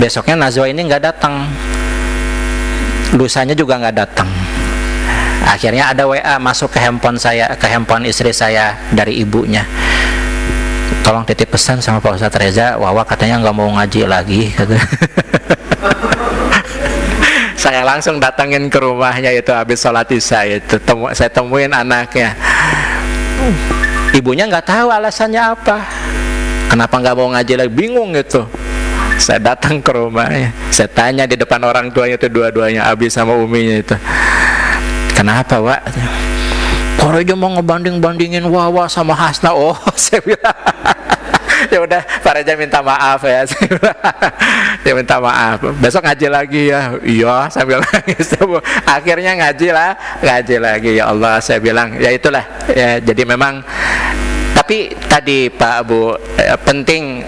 Besoknya Nazwa ini nggak datang, lusanya juga nggak datang. Akhirnya ada WA masuk ke handphone saya, ke handphone istri saya dari ibunya. "Tolong titip pesan sama Pak Ustadz Reza, Wawa katanya nggak mau ngaji lagi." Saya langsung datangin ke rumahnya itu habis sholat isya itu. Saya temuin anaknya. Ibunya nggak tahu alasannya apa. Kenapa nggak mau ngaji lagi? Bingung gitu. Saya datang ke rumahnya. Saya tanya di depan orang tuanya itu dua-duanya, Abi sama Uminya itu. Kenapa, Wak? Kalau aja mau ngebanding-bandingin Wawa sama Hasna. Oh, saya bilang. Ya udah, Pak Reja minta maaf ya. Dia minta maaf. Besok ngaji lagi ya. Iya, saya bilang. Akhirnya ngaji lagi. Ya Allah, saya bilang. Ya itulah. Ya, jadi memang. Tapi tadi Pak Abu penting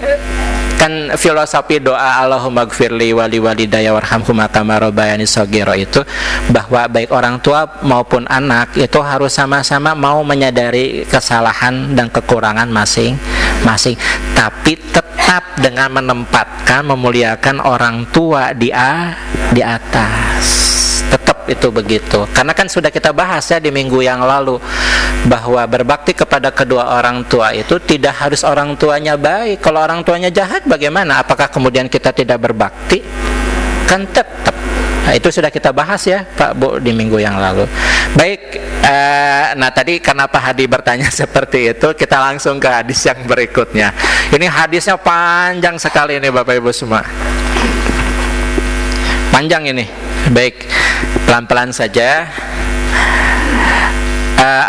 kan filosofi doa Allahumma gfirli wali walidayya warhamhuma kama rabbayani shaghira itu bahwa baik orang tua maupun anak itu harus sama-sama mau menyadari kesalahan dan kekurangan masing-masing, tapi tetap dengan menempatkan memuliakan orang tua di atas. Tetap itu begitu. Karena kan sudah kita bahas ya di minggu yang lalu bahwa berbakti kepada kedua orang tua itu tidak harus orang tuanya baik. Kalau orang tuanya jahat bagaimana? Apakah kemudian kita tidak berbakti? Kan tetap. Nah, itu sudah kita bahas ya Pak Bu di minggu yang lalu. Baik, nah tadi kenapa Hadi bertanya seperti itu, kita langsung ke hadis yang berikutnya. Ini hadisnya panjang sekali ini Bapak Ibu semua. Panjang ini. Baik, pelan-pelan saja.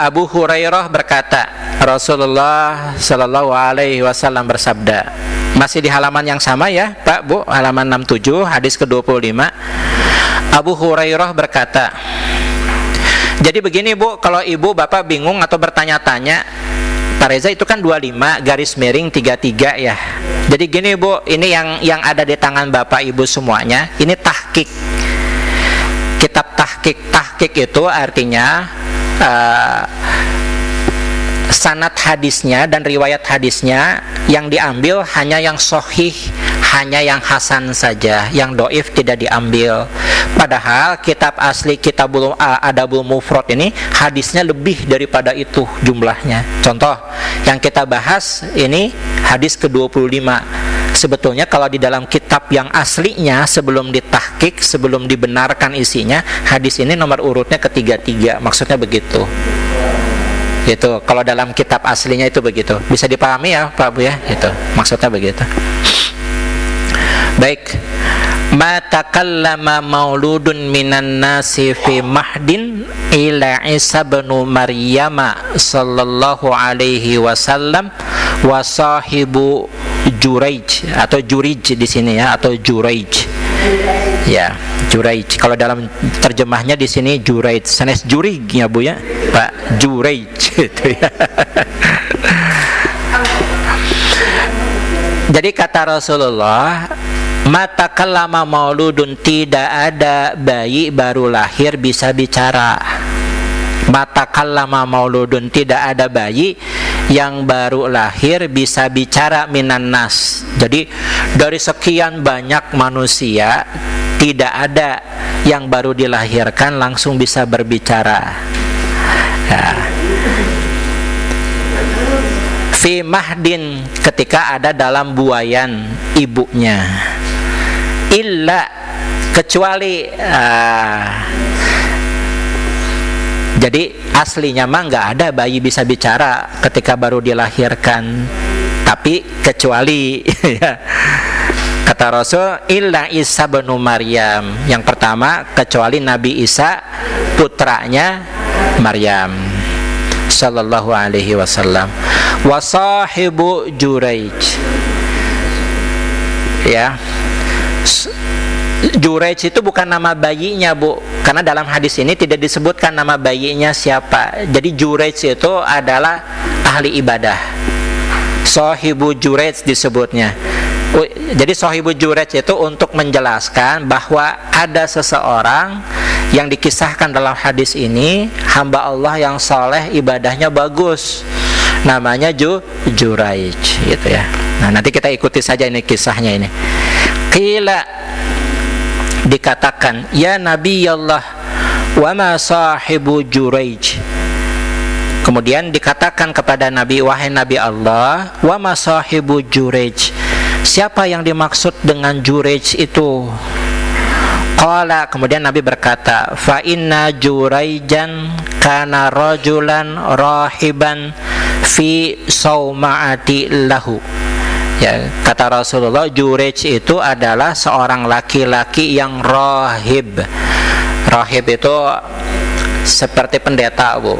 Abu Hurairah berkata, Rasulullah Shallallahu Alaihi Wasallam bersabda, masih di halaman yang sama ya Pak Bu, halaman 67 hadis ke-25. Abu Hurairah berkata, jadi begini Bu, kalau ibu bapak bingung atau bertanya-tanya, Pak Reza itu kan 25 garis miring 33 ya. Jadi gini Bu, ini yang ada di tangan bapak ibu semuanya, ini tahqiq. Kitab tahqiq itu artinya sanad hadisnya dan riwayat hadisnya yang diambil hanya yang sahih, hanya yang hasan saja, yang doif tidak diambil. Padahal kitab asli Kitabul Adabul Mufrad ini hadisnya lebih daripada itu jumlahnya. Contoh yang kita bahas ini hadis ke-25. Sebetulnya kalau di dalam kitab yang aslinya sebelum ditahqiq, sebelum dibenarkan isinya, hadis ini nomor urutnya ke-33. Maksudnya begitu. Gitu. Kalau dalam kitab aslinya itu begitu. Bisa dipahami ya Pak Bu ya? Itu. Maksudnya begitu. Baik. Ma takallama mauludun minan nasi fi mahdin ila Isa bin Maryam sallallahu alaihi wasallam wa sahibu Juraij atau Jurij di sini ya, atau Juraij. Ya, Juraij. Kalau dalam terjemahnya di sini Juraij, sanes Jurig ya Bu ya, Pak Juraij itu ya. Jadi kata Rasulullah, mata kalama mauludun, tidak ada bayi baru lahir bisa bicara. Mata kalama mauludun, tidak ada bayi yang baru lahir bisa bicara minan nas. Jadi dari sekian banyak manusia tidak ada yang baru dilahirkan langsung bisa berbicara. Ya. Fi mahdin, ketika ada dalam buayan ibunya. Illa, kecuali jadi aslinya mah nggak ada bayi bisa bicara ketika baru dilahirkan, tapi kecuali ya. Kata Rasul, illa Isa bin Maryam. Yang pertama, kecuali Nabi Isa putranya Maryam sallallahu alaihi wasallam. Wa sahibu Juraij. Ya. Juraij itu bukan nama bayinya Bu, karena dalam hadis ini tidak disebutkan nama bayinya siapa. Jadi Juraij itu adalah ahli ibadah. Sahibu Juraij disebutnya. Jadi sahibu Juraij itu untuk menjelaskan bahwa ada seseorang yang dikisahkan dalam hadis ini, hamba Allah yang saleh, ibadahnya bagus, namanya Juraij gitu ya. Nah, nanti kita ikuti saja ini kisahnya ini. Qila, dikatakan, ya Nabi Allah, wa ma sahibu Juraij. Kemudian dikatakan kepada Nabi, wahai Nabi Allah, wa ma sahibu Juraij, siapa yang dimaksud dengan Juraij itu? Qala, kemudian Nabi berkata, fa inna Juraijan kana rajulan rahiban fi sauma'ati lahu. Ya, kata Rasulullah, Juraij itu adalah seorang laki-laki yang rahib. Rahib itu seperti pendeta, Bu.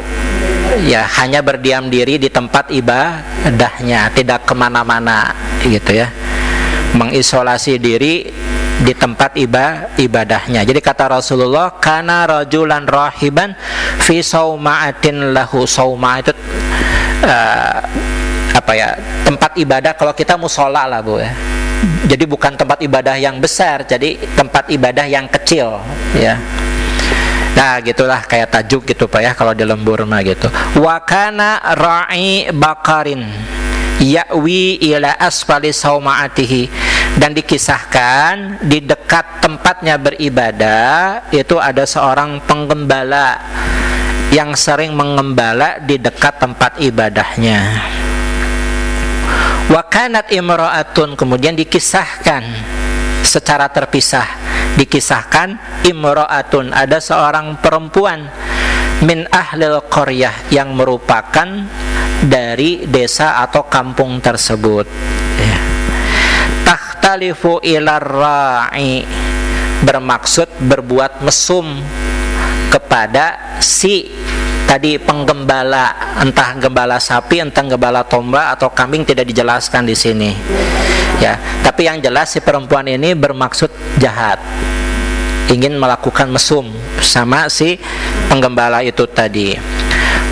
Ya, hanya berdiam diri di tempat ibadahnya, tidak kemana-mana, gitu ya. Mengisolasi diri di tempat ibadahnya. Jadi kata Rasulullah, kana rajulan rahiban fi sauma'atin lahu. Sauma itu tempat ibadah. Kalau kita musola lah, Bu ya. Jadi bukan tempat ibadah yang besar, jadi tempat ibadah yang kecil, ya. Nah, gitulah kayak tajuk gitu Pak ya kalau di lembur mah gitu. Wa kana ra'i bakarin ya'wi ila asfali sauma'atihi, dan dikisahkan di dekat tempatnya beribadah itu ada seorang penggembala yang sering mengembala di dekat tempat ibadahnya. Wa kanat imra'atun, kemudian dikisahkan secara terpisah, dikisahkan imra'atun, ada seorang perempuan min ahlil qaryah yang merupakan dari desa atau kampung tersebut, ya. Takhtalifu ilar ra'i, bermaksud berbuat mesum kepada si tadi penggembala, entah gembala sapi, entah gembala domba atau kambing, tidak dijelaskan di sini, ya. Tapi yang jelas si perempuan ini bermaksud jahat, ingin melakukan mesum sama si penggembala itu tadi.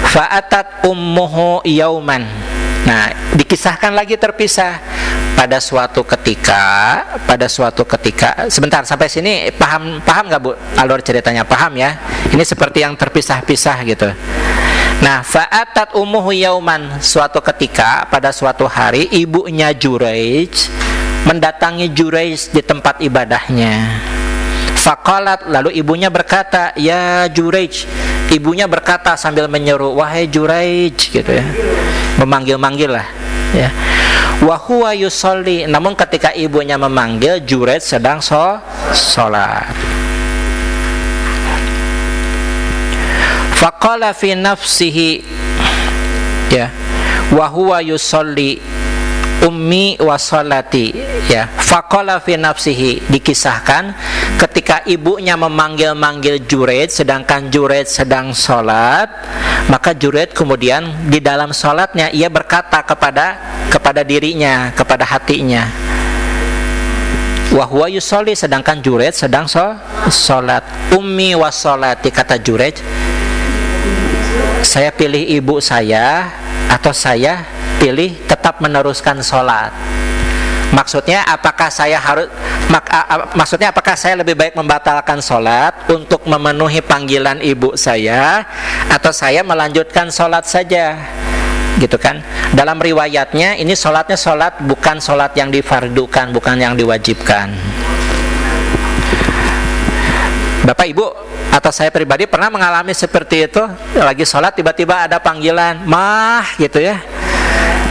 Fa'atat ummuhu yauman. Nah, dikisahkan lagi terpisah pada suatu ketika, sebentar sampai sini paham nggak Bu alur ceritanya? Paham ya? Ini seperti yang terpisah-pisah gitu. Nah, fa'atat ummuhu yauman, suatu ketika, pada suatu hari ibunya Juraij mendatangi Juraij di tempat ibadahnya. Faqalat, lalu ibunya berkata, ya Juraij. Ibunya berkata sambil menyeru, wahai Juraij, gitu ya, memanggil-manggil lah, ya. Wa huwa yusolli, namun ketika ibunya memanggil, Juraij sedang sholat. Faqala fi nafsihi, ya, wa huwa yusolli ummi wa sholati, ya. Faqala fi nafsihi, dikisahkan ketika ibunya memanggil-manggil Juraij sedangkan Juraij sedang sholat, maka Juraij kemudian di dalam sholatnya ia berkata kepada dirinya, kepada hatinya, wa huwa yusolli, sedangkan Juraij sedang sholat. Ummi wa sholati, kata Juraij, saya pilih ibu saya atau saya pilih tetap meneruskan sholat. Maksudnya apakah saya lebih baik membatalkan sholat untuk memenuhi panggilan ibu saya, atau saya melanjutkan sholat saja, gitu kan? Dalam riwayatnya ini sholatnya sholat bukan sholat yang difardukan, bukan yang diwajibkan. Bapak Ibu atau saya pribadi pernah mengalami seperti itu, lagi sholat tiba-tiba ada panggilan mah, gitu ya,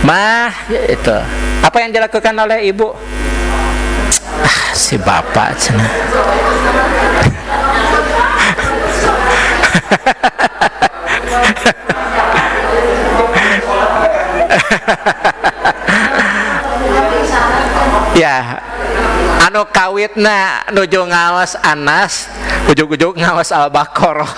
mah, itu. Apa yang dilakukan oleh ibu? Si bapak cina. Ya, anu kawitna nuju ngawas Anas, ujug-ujug ngawas Al-Baqarah.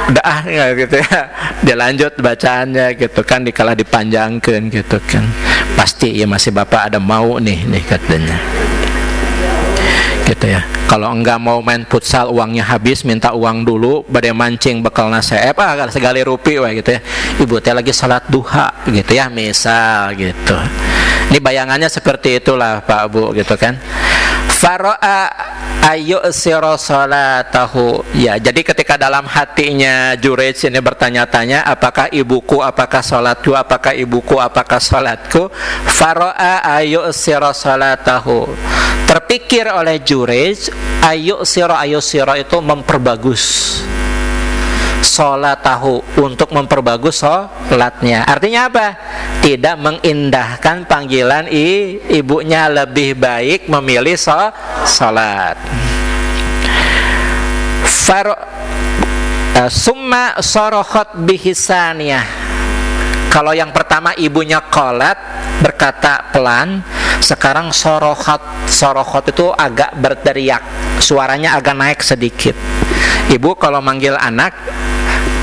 Udah gitu ya, dia lanjut bacaannya gitu kan, dikalah dipanjangkan gitu kan, pasti ya masih bapak ada mau nih katanya gitu ya. Kalau enggak mau main futsal uangnya habis, minta uang dulu badai mancing bekal naseep segala rupi gitu ya, ibu teh lagi salat duha gitu ya, misal gitu. Ini bayangannya seperti itulah Pak Bu gitu kan. Faro'a ayu siro salatahu, ya. Jadi ketika dalam hatinya Juraij ini bertanya-tanya, apakah ibuku, apakah salatku, apakah ibuku, apakah salatku. Faro'a ayu siro salatahu, terpikir oleh Juraij, ayu siro itu memperbagus salatahu, untuk memperbagus salatnya. Artinya apa? Tidak mengindahkan panggilan ibunya, lebih baik memilih salat. Summa sorokhot bihisaniyah. Kalau yang pertama ibunya qalat, berkata pelan. Sekarang sorokhot itu agak berteriak, suaranya agak naik sedikit. Ibu kalau manggil anak,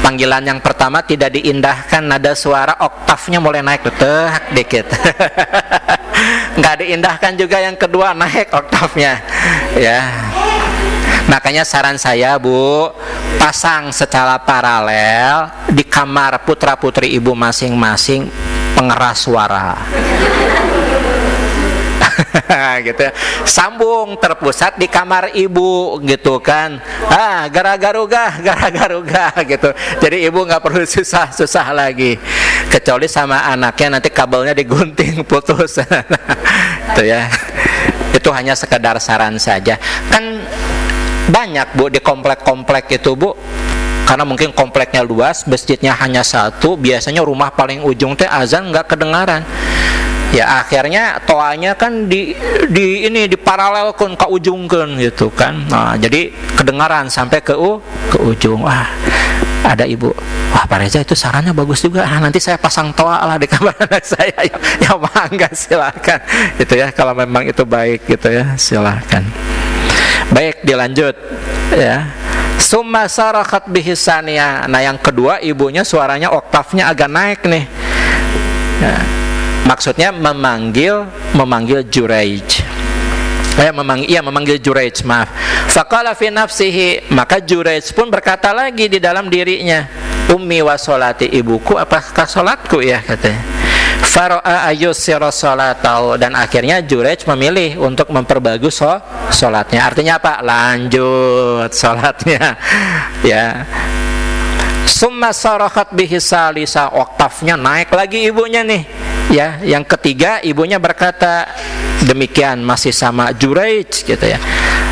panggilan yang pertama tidak diindahkan, nada suara oktavnya mulai naik dikit. Nggak diindahkan juga yang kedua, naik oktavnya, ya. Makanya saran saya, Bu, pasang secara paralel di kamar putra putri ibu masing-masing pengeras suara. Gitu ya. Sambung terpusat di kamar ibu gitu kan. Gara-garuga gitu. Jadi ibu nggak perlu susah lagi. Kecuali sama anaknya nanti kabelnya digunting putus. Itu ya. Itu hanya sekedar saran saja. Kan banyak, Bu, di komplek-komplek itu, Bu. Karena mungkin kompleknya luas, masjidnya hanya satu, biasanya rumah paling ujung teh azan nggak kedengaran. Ya akhirnya toanya kan diparalelkan ke ujungkan gitu kan. Nah, jadi kedengaran sampai ke ujung. Wah, ada ibu. Wah, Pak Reza itu sarannya bagus juga. Nanti saya pasang toa lah di kamar anak saya. Ya mangga silakan. Itu ya kalau memang itu baik gitu ya, silakan. Baik, dilanjut ya. Summa sarakhat bihisaniyah. Nah, yang kedua ibunya suaranya oktavnya agak naik nih. Ya. Maksudnya memanggil Juraij. Memanggil Juraij, maaf. Faqala fi nafsihi, maka Juraij pun berkata lagi di dalam dirinya, ummi wa sholati, ibuku apakah salatku ya, katanya. Fara'a ayyusira sholatahu, dan akhirnya Juraij memilih untuk memperbagus sholatnya. Artinya apa? Lanjut sholatnya. Ya. Summa sarakhat bihi salisa, oktavnya naik lagi ibunya nih. Ya, yang ketiga ibunya berkata demikian, masih sama Juraij gitu ya.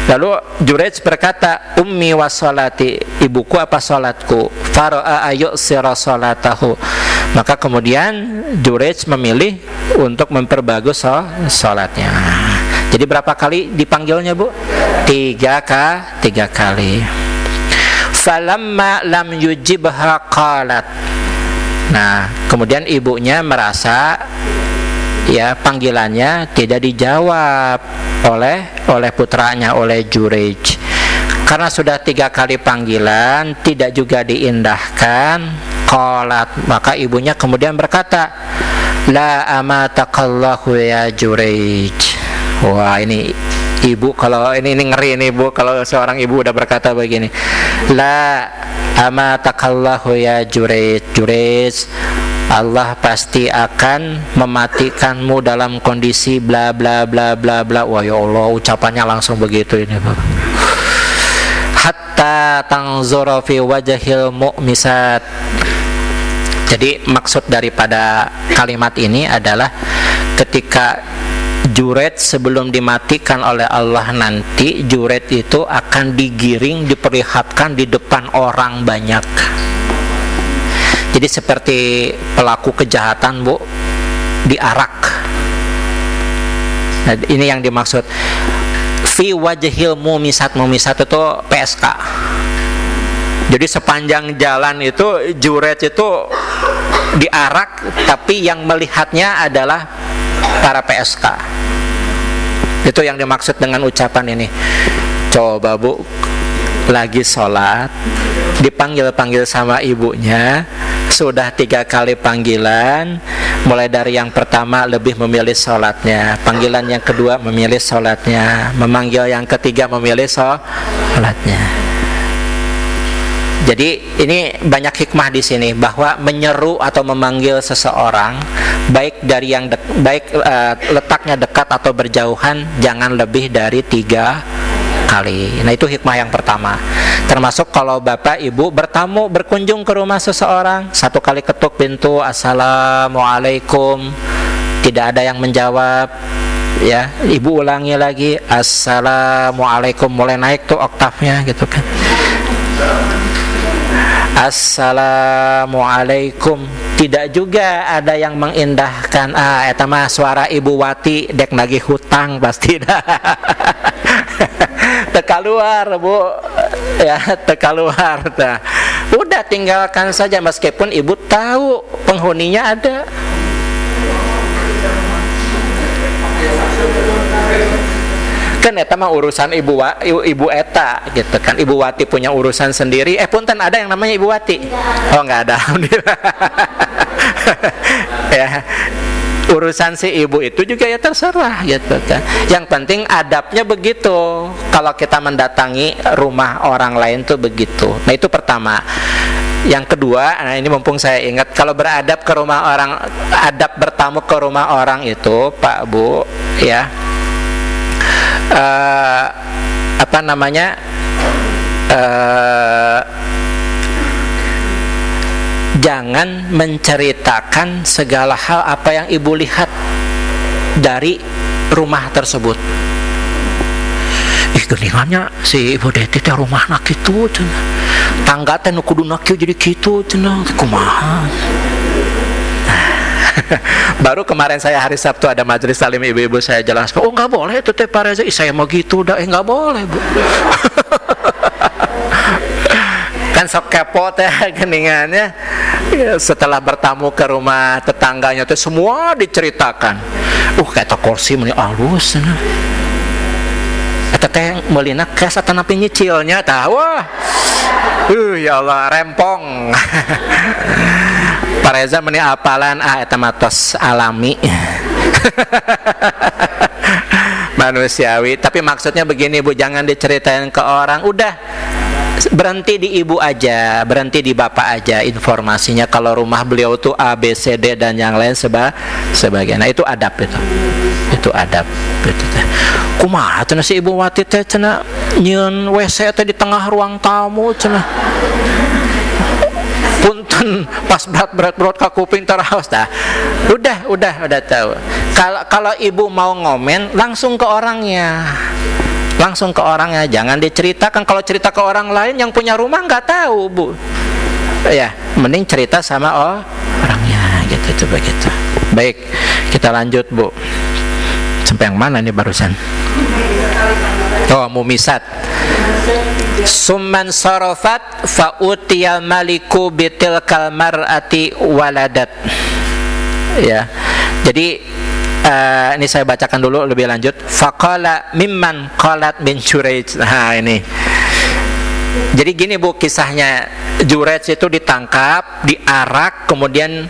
Lalu Juraij berkata, ummi wa sholati, ibuku apa sholatku. Fara'a ayyusira sholatahu, maka kemudian Juraij memilih untuk memperbagus sholatnya. Jadi berapa kali dipanggilnya, Bu? 3 kali. Falamma lam yujibha qalat. Nah, kemudian ibunya merasa ya panggilannya tidak dijawab oleh putranya, oleh Juraij. Karena sudah 3 kali panggilan tidak juga diindahkan, qalat, maka ibunya kemudian berkata, la amatakallahu ya Juraij. Wah, ini ibu kalau ini ngeri nih, Bu, kalau seorang ibu udah berkata begini. La amatakallahu ya Juraij, Allah pasti akan mematikanmu dalam kondisi bla bla bla bla bla. Wah, ya Allah, ucapannya langsung begitu ini, Bu. Hatta tanzura fi wajhil mu'misat. Jadi maksud daripada kalimat ini adalah ketika Juraij sebelum dimatikan oleh Allah nanti, Juraij itu akan digiring, diperlihatkan di depan orang banyak. Jadi seperti pelaku kejahatan, Bu, diarak. Nah, ini yang dimaksud fi wajhil mumisat. Mumisat itu PSK. Jadi sepanjang jalan itu Juraij itu diarak, tapi yang melihatnya adalah para PSK. Itu yang dimaksud dengan ucapan ini. Coba, Bu, lagi sholat dipanggil-panggil sama ibunya, sudah 3 kali panggilan, mulai dari yang pertama lebih memilih sholatnya, panggilan yang kedua memilih sholatnya, memanggil yang ketiga memilih sholatnya. Jadi ini banyak hikmah di sini, bahwa menyeru atau memanggil seseorang, baik dari yang letaknya dekat atau berjauhan, jangan lebih dari 3 kali. Nah, itu hikmah yang pertama. Termasuk kalau bapak ibu bertamu, berkunjung ke rumah seseorang, 1 kali ketuk pintu, assalamualaikum, tidak ada yang menjawab, ya, ibu ulangi lagi, assalamualaikum, mulai naik tuh oktavnya gitu kan. Assalamualaikum, tidak juga ada yang mengindahkan. Eta mah suara ibu Wati dek nagih hutang pasti dah. Teka luar, Bu, ya keluar. Nah, udah tinggalkan saja meskipun ibu tahu penghuninya ada. Kan eta mah urusan ibu eta gitu kan. Ibu Wati punya urusan sendiri. Punten ada yang namanya Ibu Wati? Oh, enggak ada. Alhamdulillah. Ya. Urusan si ibu itu juga ya terserah gitu kan. Yang penting adabnya begitu. Kalau kita mendatangi rumah orang lain tuh begitu. Nah, itu pertama. Yang kedua, nah ini mumpung saya ingat, kalau beradab ke rumah orang, adab bertamu ke rumah orang itu, Pak Bu, ya. Jangan menceritakan segala hal apa yang ibu lihat dari rumah tersebut. Geningannya si ibu Deti teh rumahna kitu cenah. Tangga teh nu kuduna kieu jadi kitu cenah. Kumaha? Baru kemarin saya hari Sabtu ada majelis taklim ibu-ibu, saya jelaskan, oh nggak boleh itu teh Pak Reza, saya mau gitu dah, nggak boleh Bu. Kan sok kepo teh geningannya. Ya, setelah bertamu ke rumah tetangganya tuh semua diceritakan. Kata kursi meni alus cenah. Eta teh meulina kes atau napi nyicilnya tah. Wah. Ya Allah, rempong. Pak Reza meni apalan eta matos alami. Manusiawi. Tapi maksudnya begini Bu, jangan diceritain ke orang. Udah berhenti di ibu aja, berhenti di bapak aja informasinya. Kalau rumah beliau tuh A, B, C, D dan yang lain sebagainya. Nah, itu adab itu. Itu adab gitu teh. Kumaha cenah si Ibu Wati teh cenah nyieun WC teh di tengah ruang tamu cenah. Punten pas berat ka kuping teraos dah. Udah tahu. Kalau ibu mau ngomen langsung ke orangnya. Langsung ke orangnya, jangan diceritakan. Kalau cerita ke orang lain yang punya rumah nggak tahu Bu. Ya, mending cerita sama orangnya gitu begitu. Baik, kita lanjut Bu. Sampai yang mana nih barusan? Mumisat. Summan sarafat fa utiyal maliku bitilkal mar'ati waladat. Ya. Jadi ini saya bacakan dulu lebih lanjut. Faqala mimman qalat bin Jurayj. Nah, ini. Jadi gini Bu kisahnya. Jurayj itu ditangkap, diarak, kemudian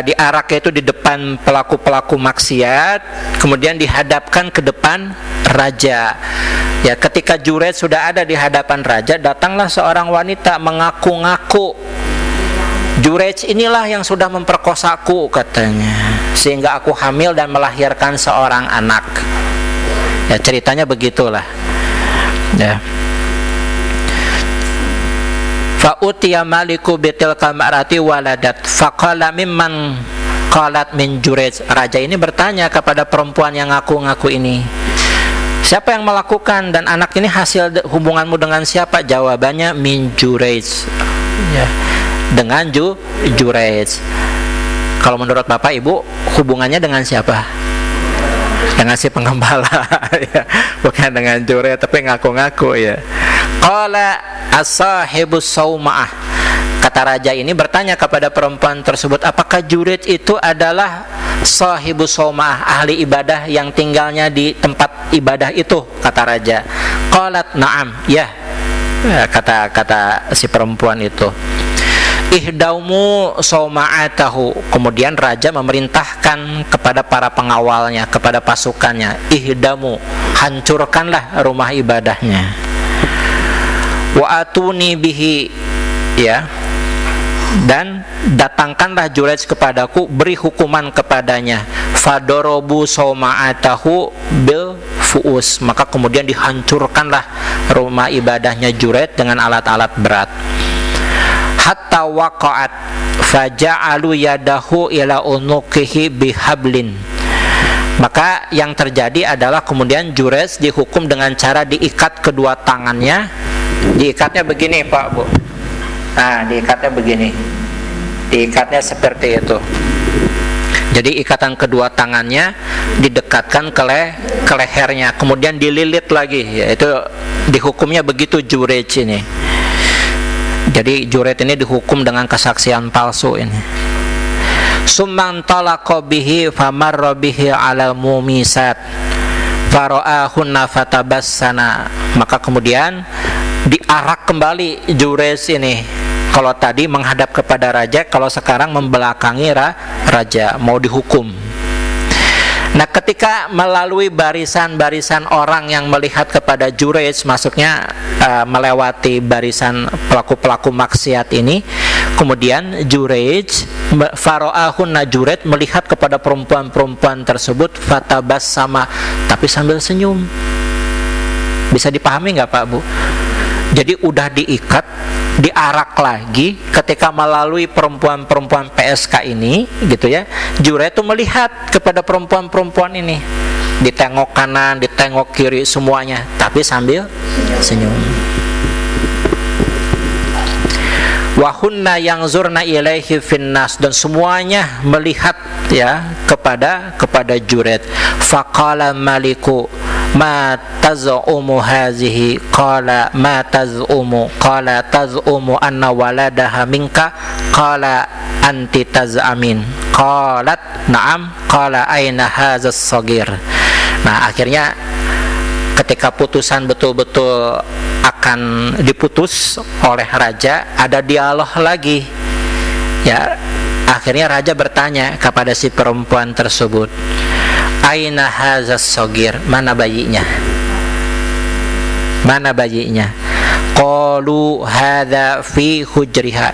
diarak itu di depan pelaku-pelaku maksiat, kemudian dihadapkan ke depan raja. Ya, ketika Jurayj sudah ada di hadapan raja, datanglah seorang wanita mengaku-ngaku, Jurayj inilah yang sudah memperkosaku katanya, sehingga aku hamil dan melahirkan seorang anak. Ya, ceritanya begitulah. Ya. Fa utiya maliku bitilkal mar'ati waladat faqala mimman qalat min Jurayj. Raja ini bertanya kepada perempuan yang ngaku-ngaku ini, siapa yang melakukan dan anak ini hasil hubunganmu dengan siapa? Jawabannya min Jurayj. Ya, dengan Jurayj. Kalau menurut Bapak Ibu hubungannya dengan siapa? Dengan si penggembala. Ya, bukan dengan Jurayj tapi ngaku-ngaku ya. Qala as-sahibus sauma'ah. Kata raja ini bertanya kepada perempuan tersebut, apakah Jurayj itu adalah sahibus sauma'ah, ahli ibadah yang tinggalnya di tempat ibadah itu? Kata raja. Qalat na'am, ya. Kata si perempuan itu. Ihdaumu sauma'atahu. Kemudian raja memerintahkan kepada para pengawalnya, kepada pasukannya, ihdamu, hancurkanlah rumah ibadahnya. Wa atuni bihi, ya, dan datangkanlah Jurayj kepadaku, beri hukuman kepadanya. Fadorobu sauma'atahu bil fuus. Maka kemudian dihancurkanlah rumah ibadahnya Jurayj dengan alat-alat berat. Hatta waqa'at faja'alu yadahu ila unuqihi bihablin. Maka yang terjadi adalah kemudian Jurayj dihukum dengan cara diikat kedua tangannya. Diikatnya begini Pak Bu. Nah, diikatnya begini. Diikatnya seperti itu. Jadi ikatan kedua tangannya didekatkan ke lehernya, kemudian dililit lagi, yaitu dihukumnya begitu Jurej ini. Jadi Jurej ini dihukum dengan kesaksian palsu ini. Summan talaqa bihi famarra bihi ala mumisat fara'ahunna fatabassana. Maka kemudian diarak kembali Jurej ini. Kalau tadi menghadap kepada raja, kalau sekarang membelakangi raja, mau dihukum. Nah, ketika melalui barisan-barisan orang yang melihat kepada Jurej, maksudnya melewati barisan pelaku-pelaku maksiat ini, kemudian Jurej, faro'ahunna, Jurej melihat kepada perempuan-perempuan tersebut, fatabas sama, tapi sambil senyum. Bisa dipahami nggak Pak Bu? Jadi udah diikat, diarak lagi, ketika melalui perempuan-perempuan PSK ini, gitu ya, Jurej itu melihat kepada perempuan-perempuan ini, ditengok kanan, ditengok kiri, semuanya, tapi sambil senyum. Wahunna yang zurna ilaihi finnas, dan semuanya melihat ya kepada Jurej. Faqala maliku ma taz'umu hazihi, qala ma taz'umu, qala taz'umu anna waladaha minka, qala anti taz'amin, qalat na'am, qala aina hadzas sagir. Nah, akhirnya ketika putusan betul-betul akan diputus oleh raja, ada dialog lagi ya. Akhirnya raja bertanya kepada si perempuan tersebut, aina hadzas sagir, mana bayinya? Mana bayinya? Qalu hadza fi hujriha.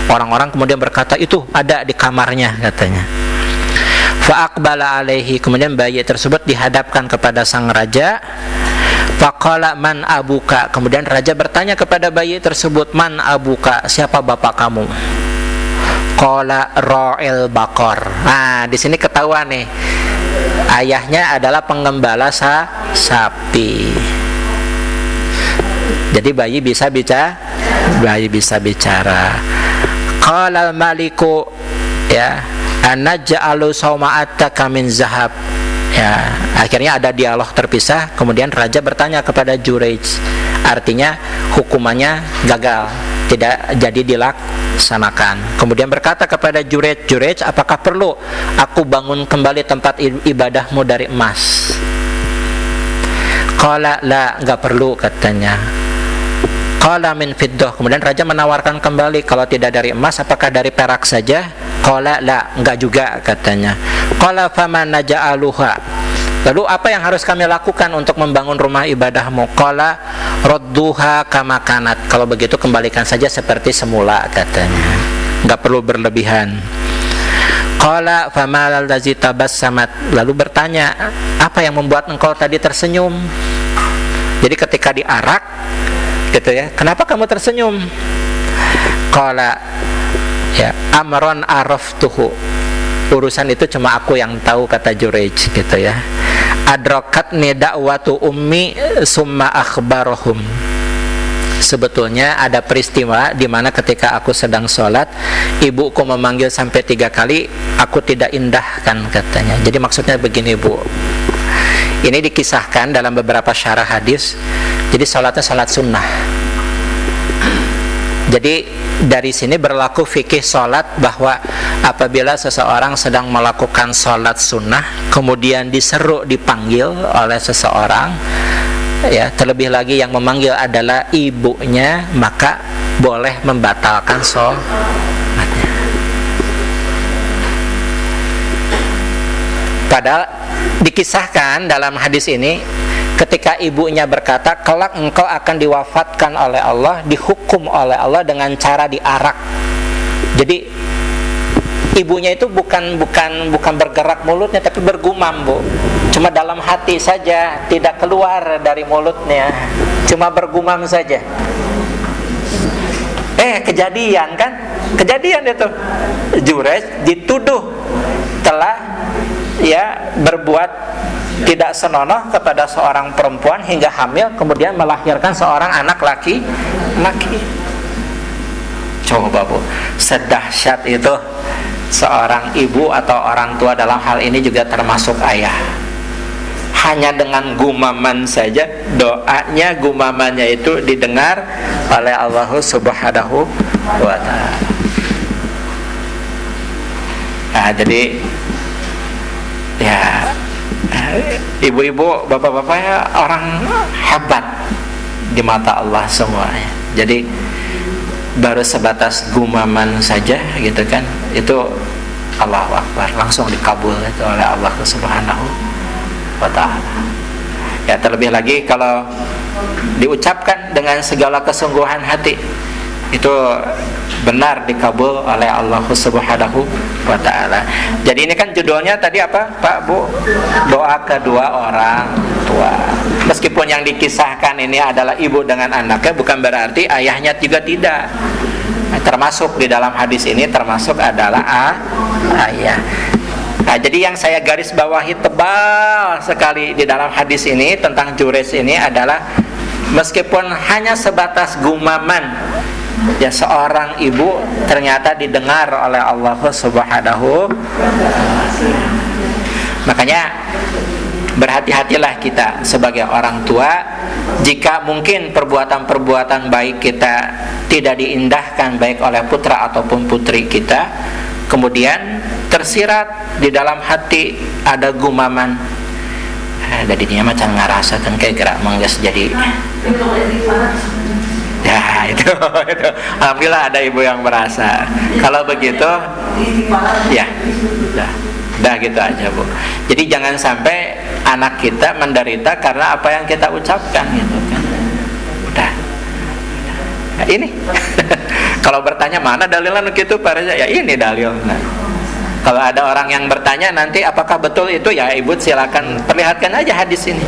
Orang-orang kemudian berkata, itu ada di kamarnya, katanya. Fa aqbala alaihi, kemudian bayi tersebut dihadapkan kepada sang raja. Faqala man abuka, kemudian raja bertanya kepada bayi tersebut, man abuka, siapa bapak kamu? Qala ra'il baqar. Nah, di sini ketahuan nih, ayahnya adalah penggembala sapi. Jadi bayi bisa bicara. Qala maliku ya, anaj'alu sawma'ataka min zahab. Ya, akhirnya ada dialog terpisah. Kemudian raja bertanya kepada Jurej, artinya hukumannya gagal, tidak jadi dilaksanakan. Kemudian berkata kepada Jurej, Jurej, apakah perlu aku bangun kembali tempat ibadahmu dari emas? Qala la, enggak perlu, katanya. Qala min fiddah, kemudian raja menawarkan kembali, kalau tidak dari emas, apakah dari perak saja? Qala la, enggak juga, katanya. Qala faman naja'aluha, lalu apa yang harus kami lakukan untuk membangun rumah ibadahmu? Qala radduha kama kanat, kalau begitu kembalikan saja seperti semula, katanya, enggak perlu berlebihan. Qala famal ladzi tabassamat, lalu bertanya, apa yang membuat engkau tadi tersenyum? Jadi ketika diarak gitu ya, kenapa kamu tersenyum? Qala ya, amron araftuhu, urusan itu cuma aku yang tahu, kata Jurej, gitu ya. Adrakatni da'watu ummi summa akhbarahum, sebetulnya ada peristiwa di mana ketika aku sedang sholat, ibuku memanggil sampai 3 kali, aku tidak indahkan, katanya. Jadi maksudnya begini, Bu, ini dikisahkan dalam beberapa syarah hadis. Jadi sholatnya sholat sunnah. Jadi dari sini berlaku fikih sholat, bahwa apabila seseorang sedang melakukan sholat sunnah, kemudian diseru, dipanggil oleh seseorang, ya, terlebih lagi yang memanggil adalah ibunya, maka boleh membatalkan sholatnya. Padahal dikisahkan dalam hadis ini, ketika ibunya berkata, kelak engkau akan diwafatkan oleh Allah, dihukum oleh Allah dengan cara diarak. Jadi ibunya itu bukan bergerak mulutnya, tapi bergumam, Bu. Cuma dalam hati saja, tidak keluar dari mulutnya, cuma bergumam saja. Kejadian kan? Kejadian itu. Jurej dituduh telah ya berbuat tidak senonoh kepada seorang perempuan hingga hamil, kemudian melahirkan seorang anak laki. Coba, Bu, sedahsyat itu seorang ibu atau orang tua dalam hal ini juga termasuk ayah. Hanya dengan gumaman saja, doanya, gumamannya itu didengar oleh Allah Subhanahu wa ta'ala. Nah, jadi ya, ibu-ibu, bapak-bapaknya orang hebat di mata Allah semuanya. Jadi baru sebatas gumaman saja gitu kan, itu Allahu Akbar, langsung dikabul itu oleh Allah Subhanahu wa ta'ala. Ya, terlebih lagi kalau diucapkan dengan segala kesungguhan hati, itu benar dikabul oleh Allah Subhanahu wa ta'ala. Jadi ini kan judulnya tadi apa Pak Bu? Doa kedua orang tua. Meskipun yang dikisahkan ini adalah ibu dengan anaknya, bukan berarti ayahnya juga tidak. Termasuk di dalam hadis ini termasuk adalah ayah. Nah, jadi yang saya garis bawahi tebal sekali di dalam hadis ini tentang Jurais ini adalah meskipun hanya sebatas gumaman ya seorang ibu ternyata didengar oleh Allah Subhanahu. Makanya berhati-hatilah kita sebagai orang tua jika mungkin perbuatan-perbuatan baik kita tidak diindahkan baik oleh putra ataupun putri kita, kemudian tersirat di dalam hati ada gumaman. Dadinya macam ngarasa kan kayak gerak manggas jadi. Ya itu. Alhamdulillah ada ibu yang merasa. Kalau begitu, ya, dah gitu aja Bu. Jadi jangan sampai anak kita menderita karena apa yang kita ucapkan gitu kan. Udah. Nah, ini. Kalau bertanya mana dalilnya gitu Pak Reza? Ya ini dalilnya. Kalau ada orang yang bertanya nanti apakah betul itu, ya ibu silakan perlihatkan aja hadis ini.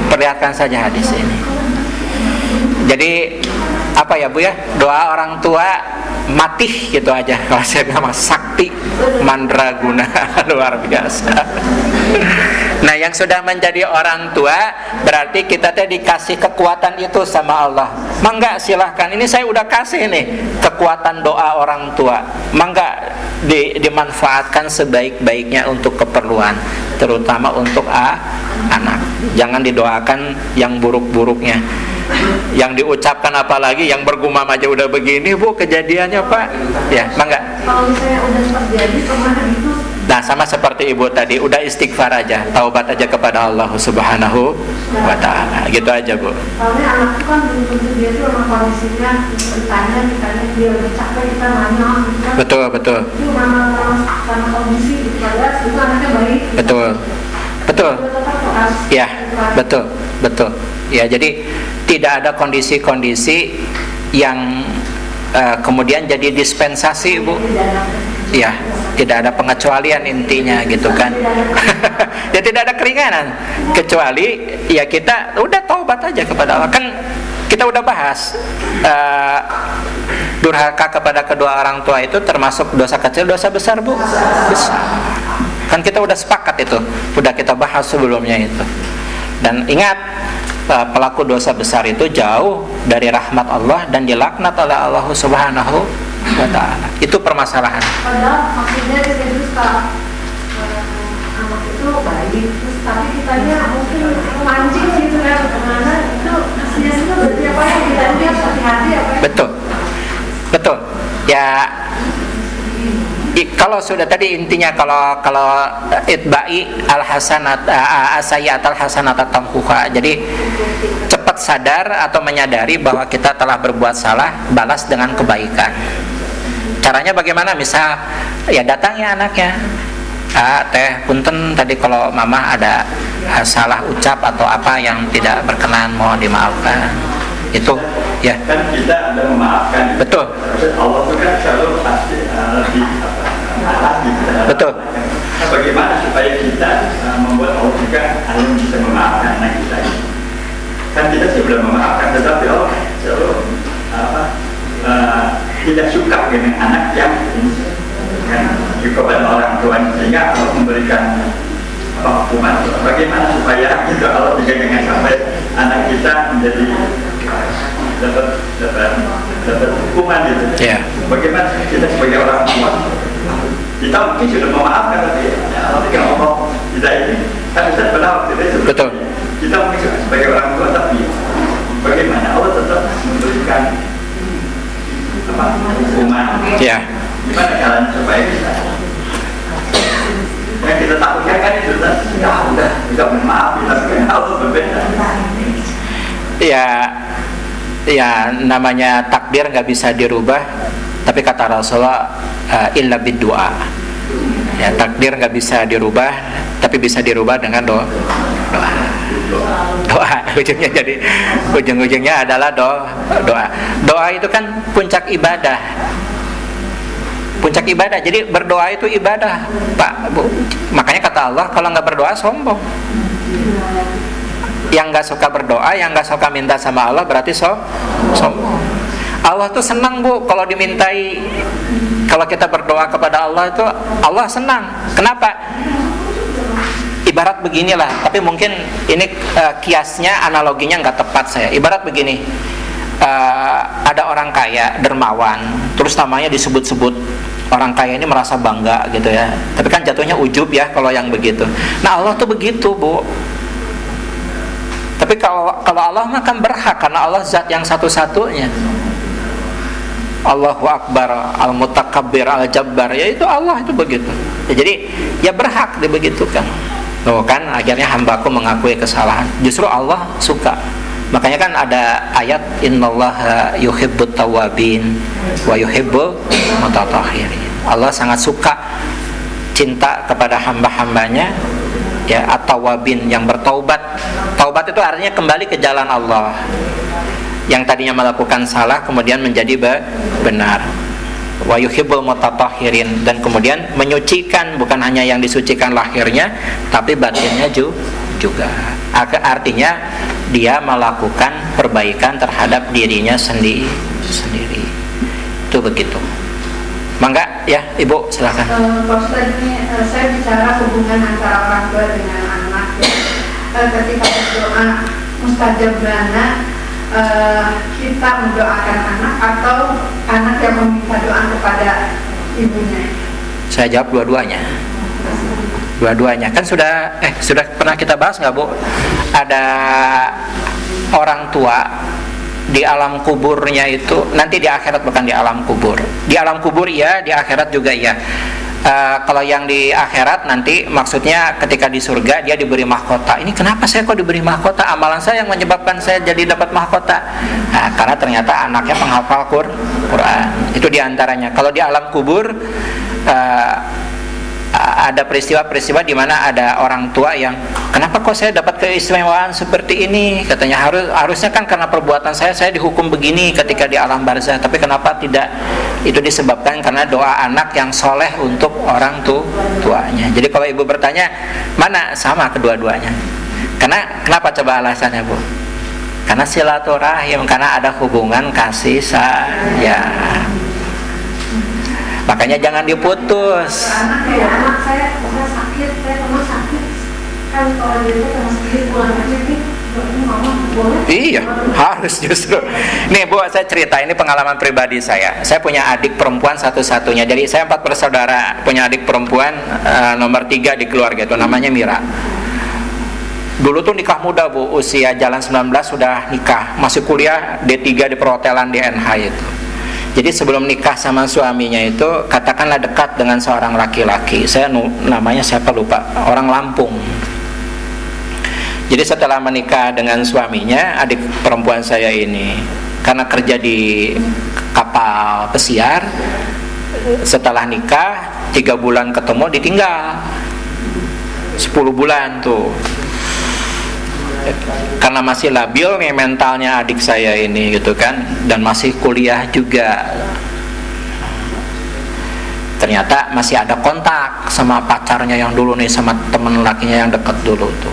Perlihatkan saja hadis ini. Jadi apa ya Bu ya, doa orang tua matih gitu aja. Kalau saya bilang sakti mandraguna luar biasa. Nah, yang sudah menjadi orang tua berarti kita teh dikasih kekuatan itu sama Allah. Mangga silahkan, ini saya udah kasih nih kekuatan doa orang tua. Mangga dimanfaatkan sebaik-baiknya untuk keperluan, terutama untuk anak. Jangan didoakan yang buruk-buruknya. Yang diucapkan apalagi yang bergumam aja udah begini Bu kejadiannya Pak. Ya, mangga. Kalau misalnya udah terjadi kemarin itu. Nah, sama seperti ibu tadi, udah istighfar aja, taubat aja kepada Allah Subhanahu wa ta'ala. Gitu aja Bu. Soalnya anak itu kan belum tentu dia tuh sama kondisinya, ditanya dia udah capek, kita nanya gitu kan. Betul. Itu karena kondisi gitu, padahal itu anaknya baik gitu. Betul. Ya, betul. Ya, jadi tidak ada kondisi-kondisi yang kemudian jadi dispensasi Bu. Ya, tidak ada pengecualian intinya gitu kan. Ya tidak ada keringanan kecuali ya kita udah taubat aja kepada Allah. Kan kita udah bahas durhaka kepada kedua orang tua itu termasuk dosa kecil, dosa besar Bu. Besar. Kan kita udah sepakat itu, udah kita bahas sebelumnya itu. Dan ingat, pelaku dosa besar itu jauh dari rahmat Allah dan dilaknat oleh Allah Subhanahu wa ta'ala. Itu permasalahan. Padahal maksudnya kita terus anak itu baik, terus tapi kitanya mungkin memancing gitu kan kemana, itu hasilnya itu berarti apa ya, kita lihat hati-hati apa ya. Betul. Ya, kalau sudah tadi intinya kalau itba'i al-hasanat asayat al-hasanat tamhuha. Jadi cepat sadar atau menyadari bahwa kita telah berbuat salah, balas dengan kebaikan. Caranya bagaimana? Misal ya datangi anaknya. Teh punten tadi kalau mama ada salah ucap atau apa yang tidak berkenan, mohon dimaafkan. Itu ya. Kan kita ada memaafkan. Betul. Allah itu kan selalu pasti lebih Betul. Nah, bagaimana supaya kita membuat Allah juga yang bisa memaafkan anak kita ini? Kan kita sudah memaafkan, tetapi Allah selalu tidak suka dengan anak yang kan kepada orang tua, sehingga Allah memberikan hukuman. Bagaimana supaya kita Allah juga jangan sampai anak kita menjadi dapat hukuman gitu. Ya. bagaimana kita sebagai orang tua, kita mungkin sudah memaafkan, tapi ketika Allah kita ini kan Ustaz pada waktu itu Betul. kita mungkin sebagai orang tua, tapi bagaimana Allah tetap memberikan hukuman. Ya. Gimana caranya supaya kita yang kita takutkan kan itu udah maaf, tapi Allah berbeda. Ya namanya takdir nggak bisa dirubah, tapi kata Rasulullah illa bid-du'a. Ya, takdir nggak bisa dirubah, tapi bisa dirubah dengan doa. Ujung-ujungnya adalah doa. Doa itu kan puncak ibadah. Jadi berdoa itu ibadah, Pak, Bu. Makanya kata Allah, kalau nggak berdoa sombong. Yang nggak suka berdoa, yang nggak suka minta sama Allah berarti sombong. Allah tuh senang, Bu, kalau dimintai. Kalau kita berdoa kepada Allah itu Allah senang. Kenapa? Ibarat beginilah, tapi mungkin ini kiasnya, analoginya nggak tepat saya. Ibarat begini, ada orang kaya, dermawan, terus namanya disebut-sebut. Orang kaya ini merasa bangga gitu ya. Tapi kan jatuhnya ujub ya kalau yang begitu. Nah Allah tuh begitu, Bu. Tapi kalau Allah mah kan berhak, karena Allah zat yang satu-satunya. Allahu Akbar, Al-Mutakabbir, Al-Jabbar, ya itu Allah itu begitu. Ya, jadi ya berhak dibegitukan. Tuh kan akhirnya hambaku mengakui kesalahan. Justru Allah suka. Makanya kan ada ayat innallaha yuhibbut tawwabin wa yuhibbul mutatahhirin. Allah sangat suka, cinta kepada hamba-hambanya ya, at-tawwabin yang bertaubat. Taubat itu artinya kembali ke jalan Allah. Yang tadinya melakukan salah kemudian menjadi benar. Wa yuhibbul mutatahhirin, dan kemudian menyucikan, bukan hanya yang disucikan lahirnya tapi batinnya juga. Artinya dia melakukan perbaikan terhadap dirinya sendiri. Itu begitu. Mangga ya, Ibu silakan. Pak Ustaz, ini saya bicara hubungan antara orang tua dengan anak. Ketika berdoa mustajab lana, kita mendoakan anak atau anak yang meminta doa kepada ibunya? Saya jawab dua-duanya. Kan sudah pernah kita bahas nggak, Bu? Ada orang tua di alam kuburnya itu, nanti di akhirat, bukan di alam kubur. Di alam kubur iya, di akhirat juga iya. Kalau yang di akhirat nanti maksudnya ketika di surga dia diberi mahkota. Ini kenapa saya kok diberi mahkota? Amalan saya yang menyebabkan saya jadi dapat mahkota. Nah, karena ternyata anaknya penghafal Quran. Itu diantaranya. Kalau di alam kubur ada peristiwa-peristiwa di mana ada orang tua yang, kenapa kok saya dapat keistimewaan seperti ini? Katanya harusnya kan karena perbuatan saya dihukum begini ketika di alam barzah, tapi kenapa tidak? Itu disebabkan karena doa anak yang soleh untuk orang tuanya. Jadi kalau ibu bertanya, mana? Sama kedua-duanya. Kenapa coba alasannya, Bu? Karena silaturahim, karena ada hubungan kasih sayang. Makanya jangan diputus. Anak saya sakit, saya pernah sakit. Kan kalau dia pernah sakit bulan ini mama boleh? Iya, harus justru. Nih, Bu, saya cerita, ini pengalaman pribadi saya. Saya punya adik perempuan satu-satunya. Jadi saya 4 bersaudara, punya adik perempuan nomor 3 di keluarga, itu namanya Mira. Dulu tuh nikah muda, Bu, usia jalan 19 sudah nikah, masih kuliah D3 di perhotelan di NH itu. Jadi sebelum nikah sama suaminya itu, katakanlah dekat dengan seorang laki-laki. Saya namanya siapa lupa, orang Lampung. Jadi setelah menikah dengan suaminya, adik perempuan saya ini, karena kerja di kapal pesiar, setelah nikah 3 bulan ketemu ditinggal, 10 bulan tuh. Karena masih labil nih mentalnya adik saya ini gitu kan, dan masih kuliah juga. Ternyata masih ada kontak sama pacarnya yang dulu nih, sama temen lakinya yang deket dulu tuh.